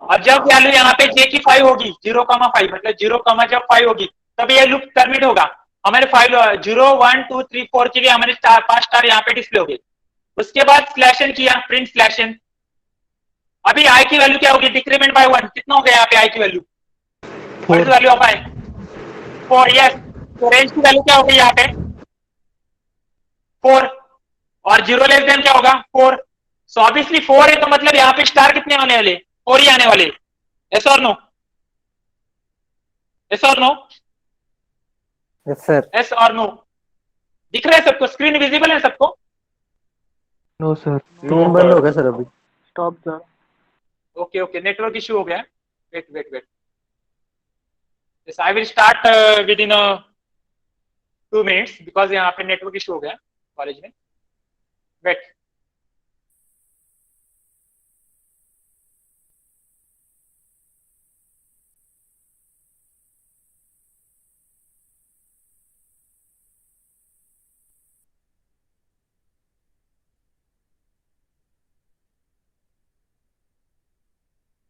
और जब वैल्यू यहाँ पे जे की 5 होगी, 0,5 मतलब 0, जब 5 होगी तब ये लूप टर्मिनेट होगा। हमारे 0, 1, 2, 3, 4 के लिए हमारे 5 स्टार यहाँ पे डिस्प्ले हो गए। उसके बाद स्लैशन किया, प्रिंट स्लैशन। अभी आई की वैल्यू क्या होगी? डिक्रीमेंट बाय 1, कितना हो गया यहाँ पे आई की value? What is value of I? 4, yes. तो रेंज की वैल्यू क्या होगी यहाँ पे? 4, और 0 लेस देन क्या होगा? 4। सो ऑब्वियसली 4 है, तो मतलब यहाँ पे स्टार कितने आने वाले? 4 ही आने वाले, यस और नो? यस और नो? Yes sir. यस और नो? दिख रहा है सबको? स्क्रीन विजिबल है सबको? नो सर, No, स्क्रीन बंद sir. हो गया सर अभी। Stop sir. Okay okay, network issue हो गया। Wait wait wait, yes I will start within 2 minutes because यहाँ पे नेटवर्क इश्यू हो गया कॉलेज में। वेट,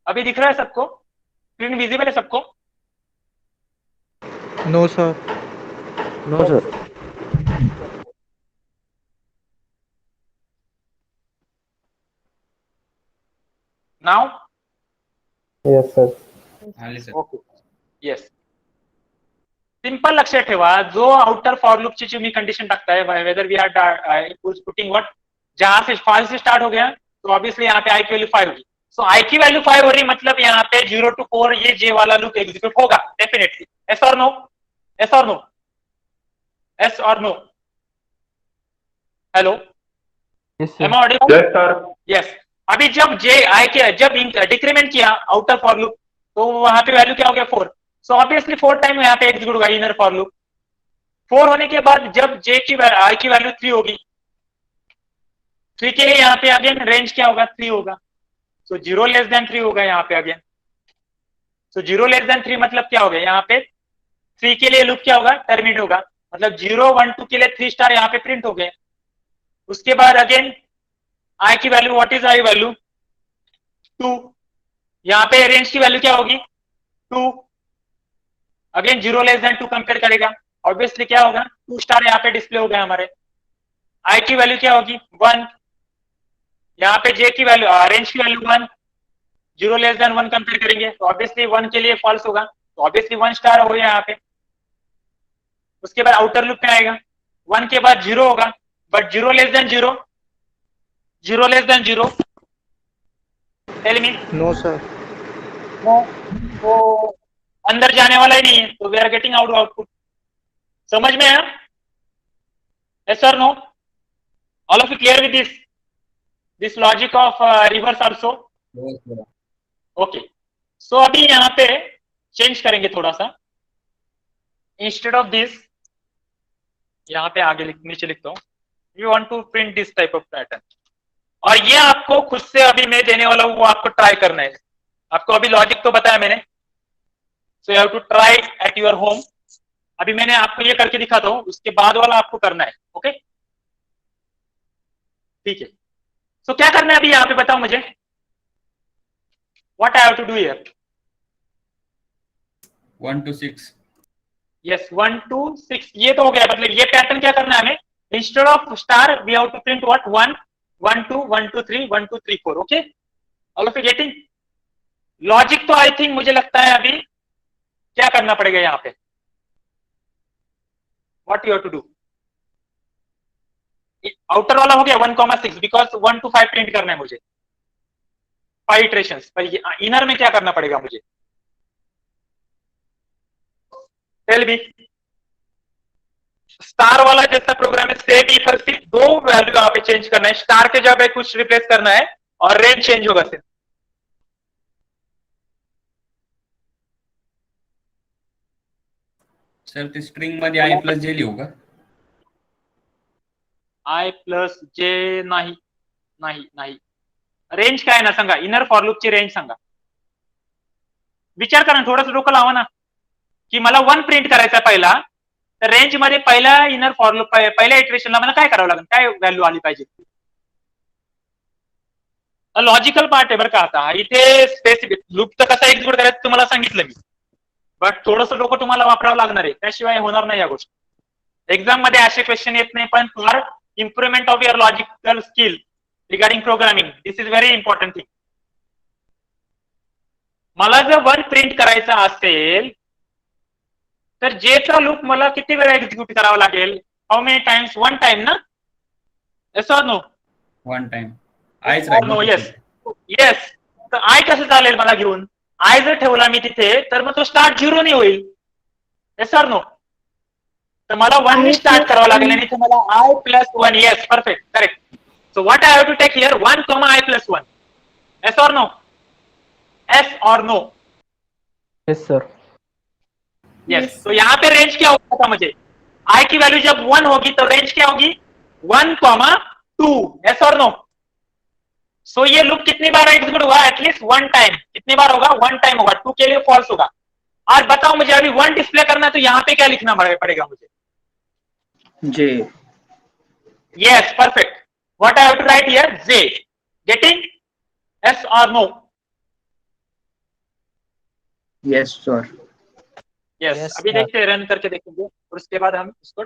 अभी दिख रहा है सबको? स्क्रीन विजिबल है सबको? No sir, no sir. Now yes sir. आले सर. Okay, yes. सिंपल लक्षात ठेवा, जो आउटर फॉर लूप ची तुम्ही कंडीशन टाकताय, whether we are putting what, जहां से 5 से स्टार्ट हो गया तो ऑब्वियसली यहाँ पे आई की वैल्यू 5 होगी। सो आई की वैल्यू 5 हो रही, मतलब यहाँ पे 0 to 4 ये जे वाला लूप एग्जीक्यूट होगा डेफिनेटली। एस और नो? एस और नो? एस और no? Hello, yes am sir. I audible? Yes, sir. Yes. अभी जब जे आई के जब डिक्रीमेंट किया आउटर फॉर लूप, तो वहां पे वैल्यू क्या हो गया? 4। सो ऑब्वियसली 4 टाइम यहाँ पे एग्जीक्यूट होगा इनर फॉर लूप। 4 होने के बाद जब जे की आई की वैल्यू 3 होगी, 3 के लिए यहाँ पे अगेन रेंज क्या होगा? 3 होगा। सो 0 लेस देन 3 होगा यहाँ पे अगेन। सो 0 लेस देन 3 मतलब क्या होगा? यहाँ पे 3 के लिए लूप क्या होगा? टर्मिनेट होगा। मतलब 0 1 2 के लिए 3 स्टार यहाँ पे प्रिंट हो गए। उसके बाद अगेन आई की value, what is I value? 2। यहाँ पे रेंज की वैल्यू क्या होगी? 2। अगेन 0 लेस देन 2 कंपेयर करेगा, ऑब्वियसली क्या होगा? 2 स्टार यहाँ पे डिस्प्ले हो गया हमारे। आई की वैल्यू क्या होगी? 1। यहाँ पे जे की वैल्यू, रेंज की वैल्यू 1, 0 लेस देन 1 कंपेयर करेंगे तो ऑब्वियसली 1 के लिए फॉल्स होगा, तो ऑब्वियसली 1 स्टार हो गया यहाँ पे। उसके बाद आउटर लूप में आएगा, 1 के बाद 0 होगा, but 0 less than 0, 0 less than 0, tell me. No sir. No, तो अंदर जाने वाला ही नहीं है, तो we are getting out output. समझ में आया? यस और no? All of you clear with this logic of reverse also? Yes, sir. Okay, so अभी यहाँ पे चेंज करेंगे थोड़ा सा। इंस्टेड ऑफ दिस, यहाँ पे आगे नीचे लिखता हूँ, you want to print this type of pattern, और ये आपको खुद से अभी मैं देने वाला हूँ, वो आपको ट्राई करना है। आपको अभी लॉजिक तो बताया मैंने, so you have to try at your home. अभी मैंने आपको ये करके दिखाता हूँ, उसके बाद वाला आपको करना है। ओके, ठीक है। सो क्या करना है अभी यहाँ पे बताओ मुझे, what I have to do here? 1 to 6. Yes, 1 to 6 ये तो हो गया। मतलब ये पैटर्न क्या करना है हमें? Instead of star we have to print what? 1 1 2 1 2 3 1 2 3 4। Okay, all of you getting? Logic तो आई थिंक मुझे लगता है अभी क्या करना पड़ेगा यहाँ पे, what you have to do? Outer वाला हो गया 1,6 बिकॉज 1 to 5 प्रिंट करना है मुझे, 5 इटरेशंस। पर इनर में क्या करना पड़ेगा मुझे? Tell me. स्टार वाला जैसा प्रोग्राम है, सेम इधर सिर्फ 2 वैल्यू यहाँ पे चेंज करना है, स्टार के जगह कुछ रिप्लेस करना है और रेंज चेंज होगा सिर्फ। सर ते स्ट्रिंग मध्ये I plus J लिहू का? I प्लस जे नाही नाही नाही, रेंज काय ना सांगा, इनर फॉर लूपची रेंज सांगा। विचार करा, थोडंसं डोकं लावा ना, की मला 1 प्रिंट करायचा पहिला, तर रेंज मध्ये पहिला इनर फॉर लूप, पहिल्या इटरेशनला मला काय करावं लागेल? काय व्हॅल्यू आली पाहिजे? लॉजिकल पार्ट आहे बरं का। आता इथे स्पेसिफिक लूप तर कसा एक्झिक्यूट करायचं तुम्हाला सांगितलं मी, बट थोडंसं डोकं तुम्हाला वापरावं लागणार आहे, त्याशिवाय होणार नाही या गोष्टी। एक्झाम मध्ये असे क्वेश्चन येत नाही, पण for improvement of your logical skill regarding programming, this is very important thing. मला जर 1 प्रिंट करायचा असेल तर जेचा लूप मला किती वेळा एक्झिक्यूट करावा लागेल? How many times? 1 टाइम ना? Yes or no? 1 time. I's right. No, yes yes. तर आय कसं चालेल मला घेऊन? आय जर ठेवला मी तिथे तर मग तो स्टार्ट 0 नाही होईल। Yes or no? तर मला 1 ने स्टार्ट करावं लागेल आणि इथे मला I plus 1. Yes, perfect, correct. So what I have to take here 1, I plus 1. Yes or no? Yes or no? Yes, sir. Yes. तो यहाँ पे रेंज क्या होगा था मुझे? I की वैल्यू जब 1 होगी तो रेंज क्या होगी? 1, 2. यस और नो? सो ये लूप कितनी बार एग्जीक्यूट हुआ? At least 1 time. कितनी बार होगा? 1 टाइम होगा. 2 के लिए फॉल्स होगा. और बताओ मुझे अभी 1 डिस्प्ले करना है तो यहाँ पे क्या लिखना पड़ेगा मुझे? J. Yes, perfect. What I have to write here? J. Getting? Yes or no? Yes, sir. Yes. अभी देखते हैं, रन करके देखेंगे और उसके बाद हम इसको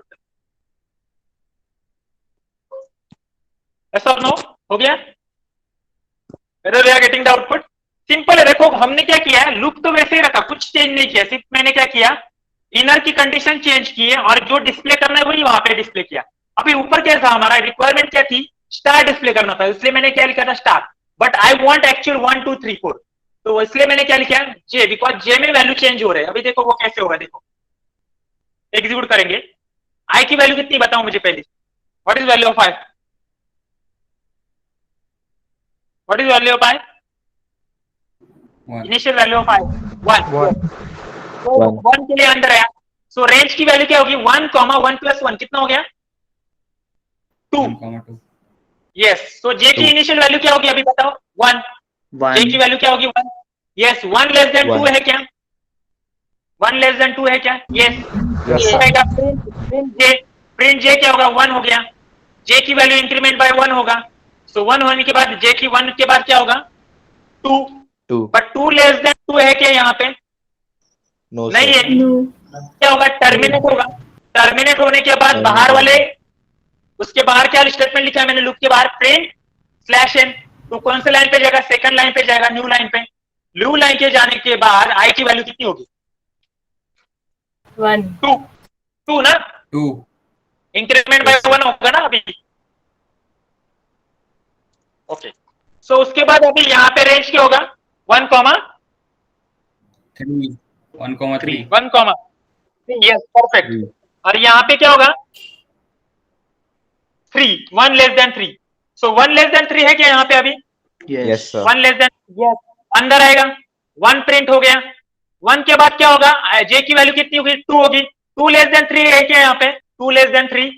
yes or no हो गया? Whether we are getting the output? Simple है. देखो हमने क्या किया है, लूप तो वैसे ही रखा, कुछ चेंज नहीं किया. सिर्फ मैंने क्या किया, इनर की कंडीशन चेंज की है और जो डिस्प्ले करना है वही वहां पे डिस्प्ले किया. अभी ऊपर क्या था, हमारा रिक्वायरमेंट क्या थी? स्टार डिस्प्ले करना था, इसलिए मैंने क्या लिखा था? Star. But I want actual 1, 2, 3, 4. तो इसलिए मैंने क्या लिखा? जे, बिकॉज जे में वैल्यू चेंज हो रहे हैं. अभी देखो वो कैसे होगा. देखो एग्जीक्यूट करेंगे. आई की वैल्यू कितनी बताओ मुझे पहले. What is value of I? What is value of I? 1. Initial value of I 1. तो 1 के लिए अंदर आया. सो रेंज की वैल्यू क्या होगी? 1, 1 plus 1 कितना हो गया? 2. 1, 2. यस. सो जे की इनिशियल वैल्यू क्या होगी अभी बताओ? 1. जे की 1. वैल्यू क्या होगी? 1. यस. 1 लेस देन 2 है क्या? 1 लेस देन 2 है क्या? यस. प्रिंट जे क्या होगा? 1 हो गया. जे की वैल्यू इंक्रीमेंट बाय 1 होगा. सो 1 होने के बाद जे की 1 के बाद क्या होगा? 2. बट 2 लेस देन 2 है क्या यहाँ पे? नहीं है. क्या होगा? टर्मिनेट होगा. टर्मिनेट होने के बाद बाहर वाले, उसके बाहर क्या स्टेटमेंट लिखा है मैंने लूप के बाहर? Print slash n. तो कौन से लाइन पे जाएगा? सेकंड लाइन पे जाएगा, न्यू लाइन पे. न्यू लाइन के जाने के बाद आई की वैल्यू कितनी होगी? 1. 2 ना? 2. इंक्रीमेंट बाय 1 होगा ना अभी. ओके. सो उसके बाद अभी यहाँ पे रेंज क्या होगा? 1, 3. 1, 3. 1, यस, परफेक्ट. और यहाँ पे क्या होगा? 3. 1 लेस देन 3. सो 1 लेस देन 3 है क्या यहाँ पे अभी? Yes. 1 लेस देन, यस, अंदर आएगा. 1 प्रिंट हो गया. 1 के बाद क्या होगा? जे की वैल्यू कितनी होगी? 2 होगी. 2 लेस देन 3 है क्या यहाँ पे? 2 लेस देन 3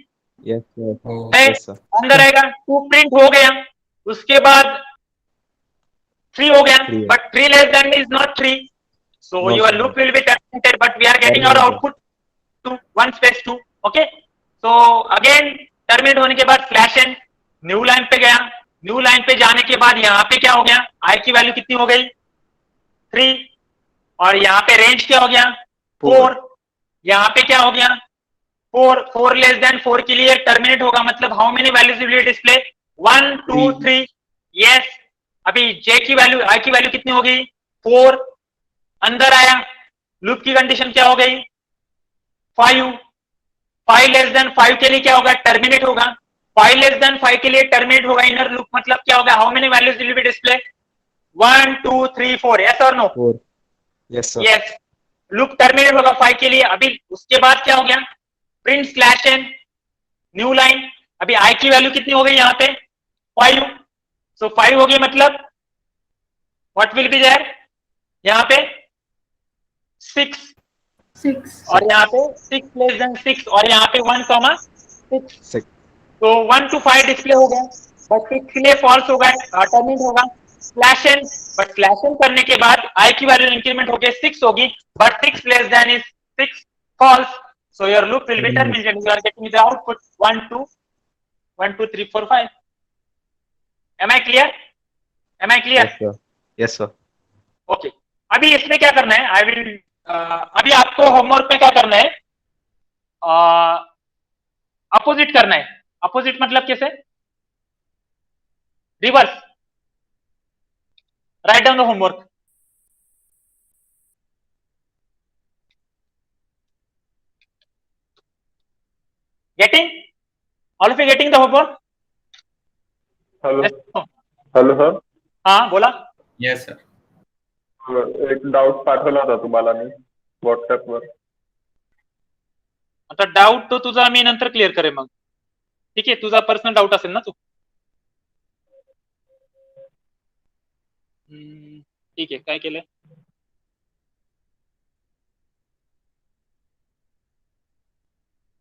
अंदर आएगा. 2 प्रिंट हो गया. उसके बाद 3 हो गया. But 3 less than is not 3. So your loop will be terminated, but we are getting our output to 1 space 2. Okay. So again terminate होने के बाद स्लैश एन, न्यू लाइन पे गया. न्यू लाइन पे जाने के बाद यहाँ पे क्या हो गया? आई की वैल्यू कितनी हो गई? 3. और यहाँ पे रेंज क्या हो गया? 4. यहाँ पे क्या हो गया? 4. 4 लेस देन 4 के लिए टर्मिनेट होगा. मतलब how many values will display? 1, 2, 3. Yes. अभी जे की वैल्यू, आई की वैल्यू कितनी हो गई? 4. अंदर आया. लूप की कंडीशन क्या हो गई? 5. 5 लेस देन 5 के लिए क्या होगा? टर्मिनेट होगा. 5 लेस देन 5 के लिए टर्मिनेट होगा. इनर लूप मतलब क्या होगा? How many values will be display? 1, 2, 3, 4. Yes और no? Yes, sir. Yes. Loop terminate होगा 5 के लिए. अभी उसके बाद क्या हो गया? Print slash n, new line. अभी आई की वैल्यू कितनी हो गई यहाँ पे? 5. सो 5 हो गई मतलब व्हाट विल बी देयर यहाँ पे? 6. 6. और यहाँ पे 6 लेस देन 6 और यहाँ पे 1, 6. तो 1 to 5 डिस्प्ले हो गया. बट 6 के लिए फॉल्स होगा, टर्मिनेट होगा. Slash n, but slash n करने के बाद आई की वैल्यू इंक्रीमेंट होके 6 होगी. But 6 less than is 6, false. So your loop will be terminated. You are getting the output 1, 2, 3, 4, 5. Am I clear? Am I clear? Yes, sir. Okay. अभी इसमें क्या करना है? आई विल अभी आपको होमवर्क में क्या करना है? अपोजिट करना है. अपोजिट मतलब कैसे? Reverse. Write down the homework. Getting? All of you getting the homework? Hello hello sir. हाँ बोला. Yes, sir. एक डाऊट पाठवला होता तुम्हाला मी व्हॉट्सअपवर. आता डाऊट तो तुझा मी नंतर क्लिअर करेन मग. ठीक आहे, तुझा पर्सनल डाऊट असेल ना तू. ठीक आहे, काय केलंय?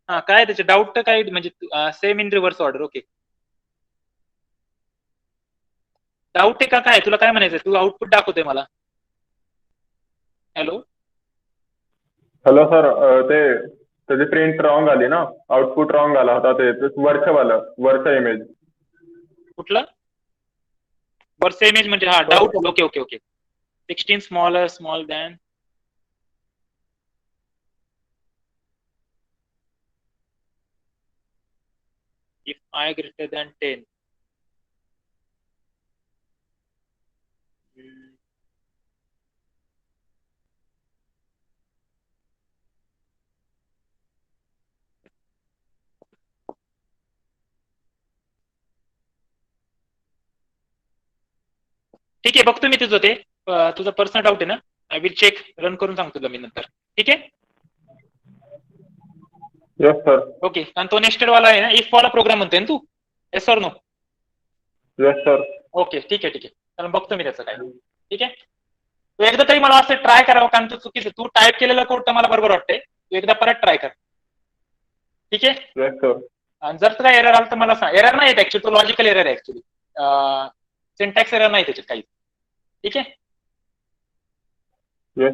हा, काय त्याचे डाऊट तर काय म्हणजे same in reverse order. Okay, doubt आहे का काय? तुला काय म्हणायचं? तू आउटपुट दाखवतोय मला. हॅलो हॅलो सर, ते त्याची प्रिंट रॉंग आली ना, आउटपुट रॉंग आला होता. ते वरचा इमेज. कुठलं? वरचा इमेज म्हणजे हा doubt. Okay okay okay. 16 small than. If I greater than 10. ठीक आहे, बघतो मी तुझं ते. तुझा पर्सनल डाऊट आहे ना. आय विल चेक, रन करून सांगतो तुला मी नंतर. ठीक आहे. Yes sir. ओके, आणि तो नेस्टेड वाला आहे ना, इफ वाला प्रोग्राम म्हणतोय ना तू? Yes or no? Yes sir. Okay, ठीक आहे. तर बघतो मी त्याचं काय. ठीक आहे, तू एकदा तरी मला असं ट्राय करावं, कारण तू चुकीचं, तू टाईप केलेला कोड तर मला बरोबर वाटतंय. तू एकदा परत ट्राय कर. ठीक आहे. Yes sir. आणि जर काय एरर आलं तर मला सांग. एरर नाही येत ऍक्च्युली, तो लॉजिकल एरर आहे ऍक्च्युली. सिंटॅक्स एरर नाही त्याच्यात काही. ठीक आहे,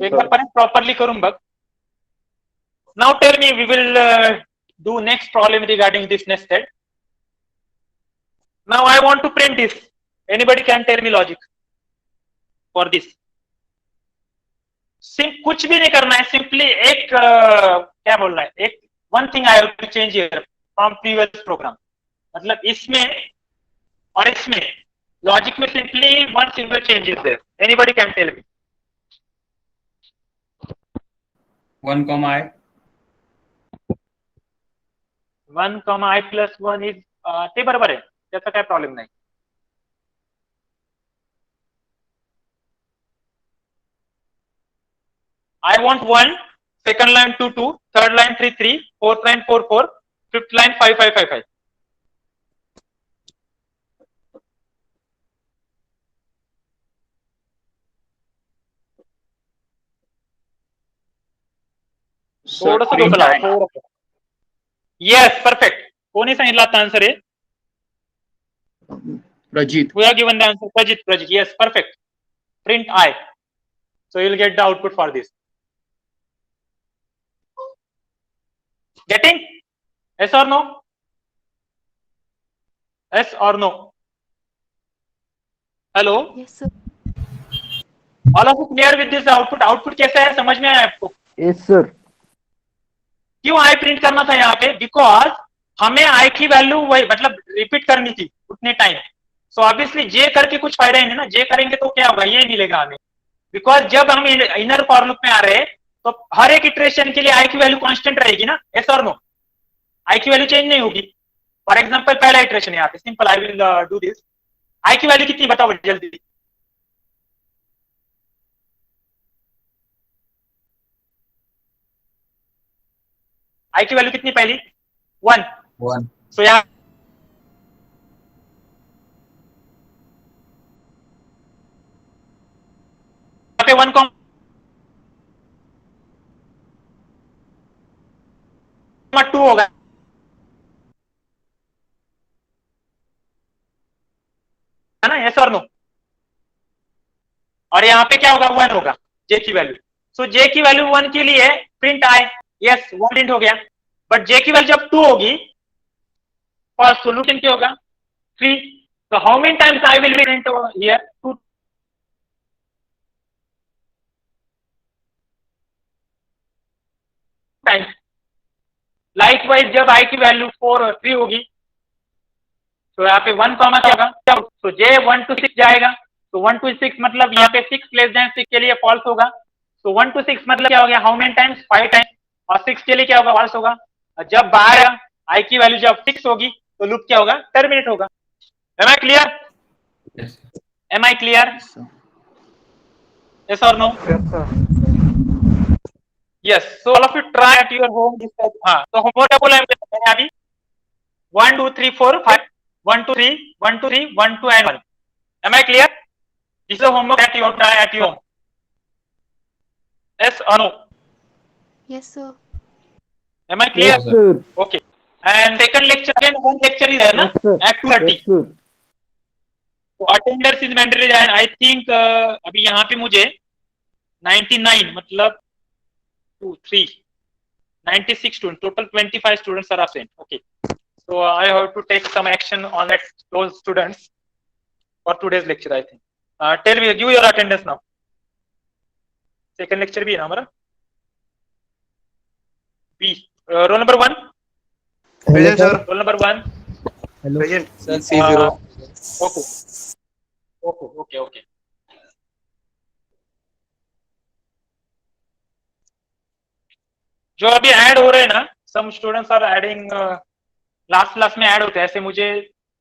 एकदा परत प्रॉपरली करून बघ. Now tell me, we will do next problem regarding this nested. Now I want to print this. Anybody can tell me logic for this. कुछ भी नहीं करना है, सिंपली एक क्या बोलना है, एक one thing I have to change here from previous program. मतलब इसमें और इसमें लॉजिक में simply one single change is there. Anybody can tell me. 1, I. 1, I plus 1 is ते बरोबर आहे, त्याचा काय प्रॉब्लेम नाही. I want 1, second line 2, 2, third line 3, 3, fourth line 4, 4, fifth line 5, 5, 5, 5. थोडंसं डोकं लावा. Yes, perfect. कोणी सांगितलं आता आन्सर आहे? Rajit. We have given the answer. Prajit. Yes, perfect. Print I. So you'll get the output for this. Getting? Yes or no? Yes or no? Hello? Yes, sir. All of you clear with this output? Output कैसा है, समझ में आया आपको? Yes sir. क्यों आई print करना था यहाँ पे? बिकॉज हमें आई की वैल्यू वही मतलब रिपीट करनी थी उतने टाइम. सो ऑब्वियसली जे करके कुछ फायदा ही नहीं ना. जे करेंगे तो क्या होगा, ये मिलेगा हमें. बिकॉज जब हम इनर फॉर लूप में आ रहे हैं तो हर एक इटरेशन के लिए आई की वैल्यू कांस्टेंट रहेगी ना. यस और नो? आई की वैल्यू चेंज नहीं होगी. फॉर एग्जांपल पहला इटरेशन यहाँ पे simple, I will do this. I की वैल्यू कितनी बताओ जल्दी. आई की वैल्यू कितनी पहली? 1. सो यहाँ पे 1, 2 होगा है ना. यस और नो? और यहाँ पे क्या होगा, 1 होगा जे की वैल्यू. सो जे की वैल्यू 1 के लिए प्रिंट आई. यस, 1 प्रिंट हो गया. बट जे की वैल्यू जब 2 होगी और सोल्यूशन क्या होगा, 3. So how many times I will print over here? 2 times. Likewise जब I की वैल्यू 4 और 3 होगी तो यहाँ पे 1 कॉमा क्या होगा, तो J 1 to 6 जाएगा. तो 1 to 6 मतलब यहाँ पे 6 लेस देन 6 के लिए फॉल्स होगा. तो 1 to 6 मतलब क्या हो गया, हाउ मेनी टाइम्स, 5 टाइम्स. और 6 के लिए क्या होगा, फॉल्स होगा. जब बाहर I की वैल्यू जब 6 होगी तो लूप क्या होगा, टर्मिनेट होगा. Am I clear? Yes. Am I clear? Yes or no? Yes, sir. Yes. So all of you try at your home. हाँ. So homework क्या बोला है मैंने अभी? 1 2 3 4 5 1 2 3 1 2 3 1 2 and 1. Am I clear? This is the homework that you have try at your home. Yes or no? Yes, sir. Am I clear? Yes, sir. Okay. And second lecture again, one lecture is there, na? Yes, sir. At 2:30. Yes, sir. So attendance is mandatory and I think अभी यहाँ पे मुझे 99 मतलब 2 3 96 students, total 25 students are absent. Okay. So I have to take some action on that, those students for today's lecture, I think. Tell me, give your attendance now. Second lecture भी है ना हमारा? B. Roll number 1. Present, sir. Roll number 1. Hello. Present. Sir, C0. Okay. Okay. जो अभी add हो रहे हैं ना, some students are adding last में ऐड होते हैं, ऐसे मुझे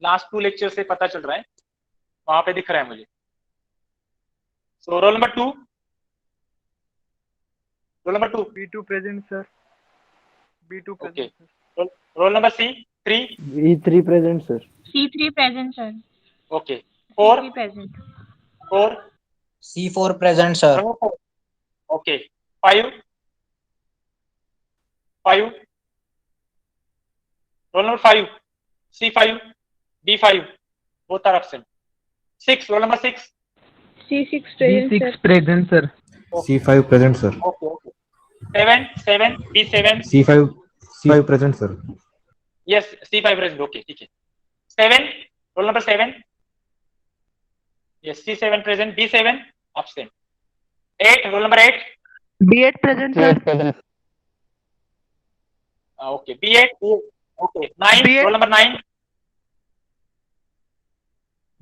लास्ट 2 लेक्चर से पता चल रहा है, वहां पे दिख रहा है मुझे. So roll number 2. Roll number 2. B2 present, sir. B2 present. Okay. Roll number C3. E3 present, sir. C3 present, sir. Okay. 4. C3 present. 4. C4 present, sir. Okay. 5. 5. Roll number 5. C5. D5. Both are absent. 6. Roll number 6. C6 present, sir. B6 present, sir. C5 present, sir. Okay. 7. B7. C5 present, sir. Yes, C5 present. Okay, ठीक है. 7. Roll number 7. Yes, C7 present. B7 absent. 8. Roll number 8. B8 present, sir. Okay. B8. Okay. 9. B8. Roll number 9.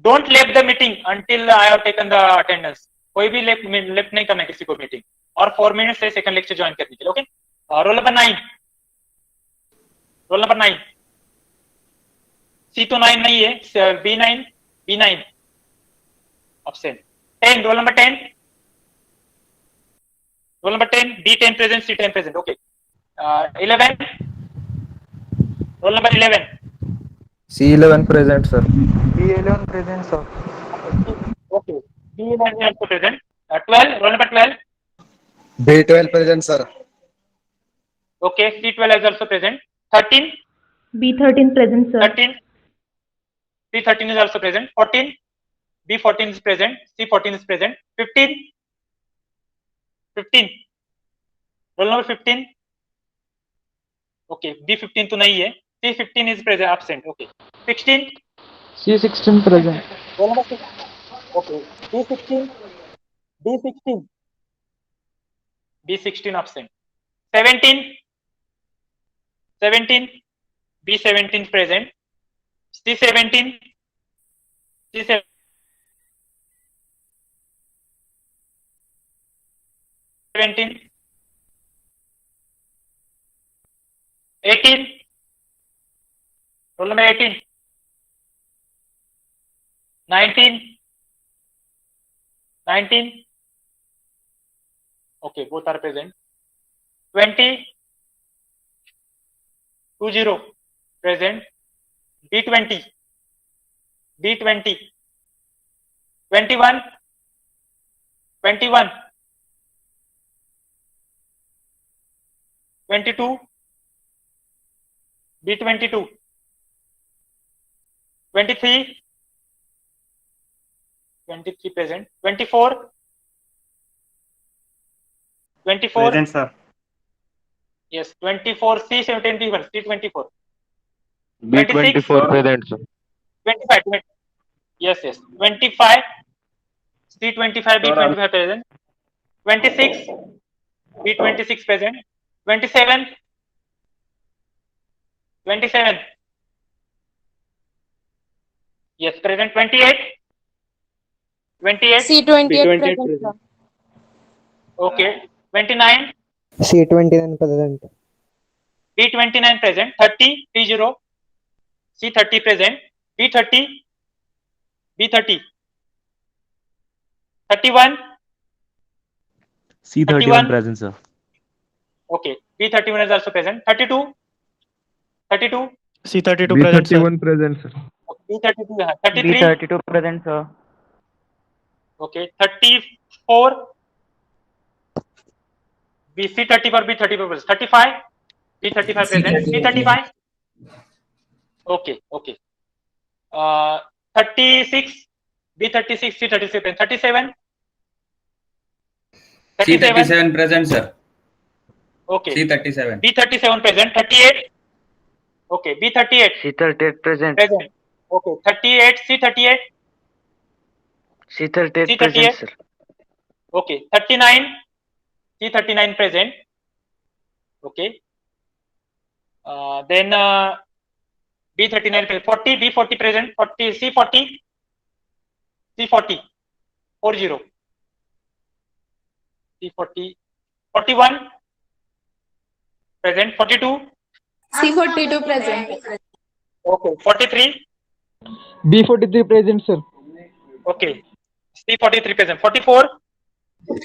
Don't leave the meeting until I have taken the attendance. कोई भी left नहीं करना किसी को meeting, और 4 minute से second lecture join करने के लिए. Okay. Roll number 9. Roll number 9. C तो 9 नहीं है. B9 absent. 10. Roll number 10. Roll number 10. B10 present. C10 present. Okay. 11. Roll number 11. C11 present, sir. B11 present, sir. Okay. B11 is also present. 12. Roll number 12. B12 present, sir. Okay. C12 is also present. 13. B13 present, sir. 13. C13 is also present. 14. B14 is present. C14 is present. 15. 15. Roll number 15. Okay. B15 तो नहीं है. C15 is present, absent. Okay. 16. C16 present. Roll number 6. Okay. B16. B16. B16 absent. 17. 17. B17 present. C17. C17. 18. Roll number 18. 19. 19. Okay, both are present. 20. 20 present. B20. B20. 21. 21. 22. B22. 23. 23 present. 24. 24. Present, sir. Yes, 24. C17. C24. B24 present, sir. 25. Yes. 25. C25. B25 present. 26. B26 present. 27. 27. Yes, present. 28. 28. C28 present, sir. Okay. 29. C29 present. B29 present. 30. 30. C30 present. B30. B30. 31. C31 31. present, sir. Okay. B31 is also present. 32. 32. C32 present, sir. B31 present, sir. B32. 33. B32 present, sir. Okay. 34. C34. B34 present. 35. B35 present. B35. Okay. Okay. 36. B36. C36 present. 37. 37. C37 present, sir. Okay. C37. B37 present. 38. Okay. B38 C38 present. present. Okay. 38. C38. C38 C38 present, sir. Okay. 39. C39 present. Okay. Then B39 present. 40. B40 present. 40. C40. C40. 40. C40. 41 present. 42. C42 present. Okay. 43. B43 present, sir. Okay. C43 present. 44.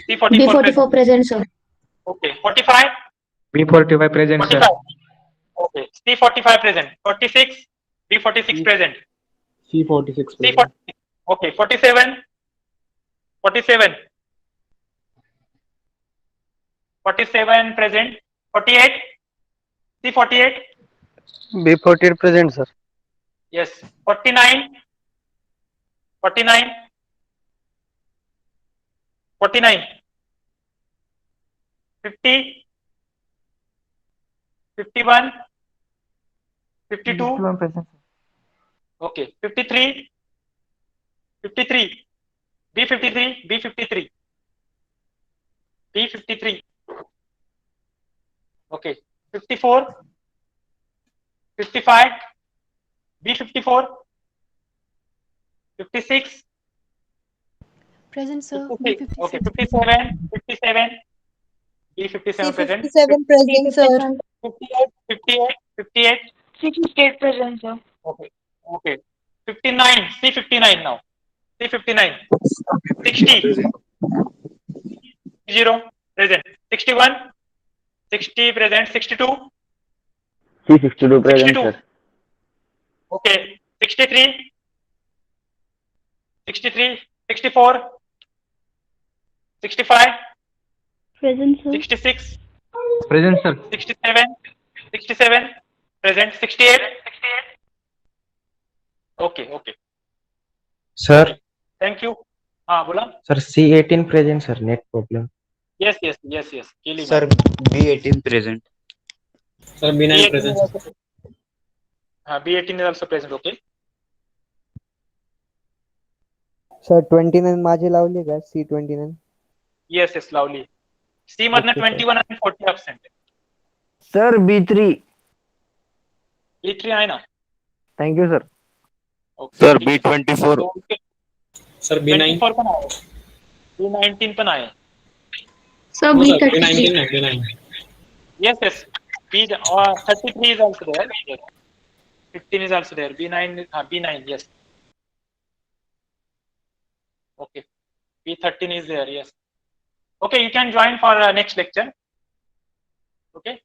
C44 present. present, sir. Okay. 45. B45 present, 45. Okay. C45 present. 46. B46 present. C46 C46. Okay. 47. 47. 47 present. 48. C48. B48 present, sir. Yes. 49. 49. 49. 50. 51. 52. present. Okay. 53. 53. B53. B53. B53. Okay. 54. 55. B54. 56. Present, sir. 56. Okay. 57. 57. B57 present. present, sir. 58. 58. 58. C58 present, sir. Okay. Okay. 59. C59 now. C59. 60. 0 present. 61. 60 present. 62. C62 present, 62. sir. Okay. 63. 63. 64. 65. Present, sir. 66. Present, sir. 67. 67. Present. 68. Okay. Okay. Sir, Thank you. बोला. sir, C18 present, sir. Net problem. Yes. Keely Sir, ma'am. B18 present. Sir, B9 present. B18 is also present. Okay. Sir 29 माझी लावली का C29? Yes. Lovely. C मधनं Okay, sir. 21 and 40 absent. Sir, B3. B3 आहे ना. Thank you, sir. Okay. Sir, ठीक आहे. B24. So, okay. Sir, B9. 24 पण आहे. B19 पण आहे. Sir, No, sir, B33. B19 no, B9. Yes. B33 is also there. Yes. 15 is also there. B9. Yes. Okay. B13 is there. Yes. Okay. You can join for next lecture. Okay.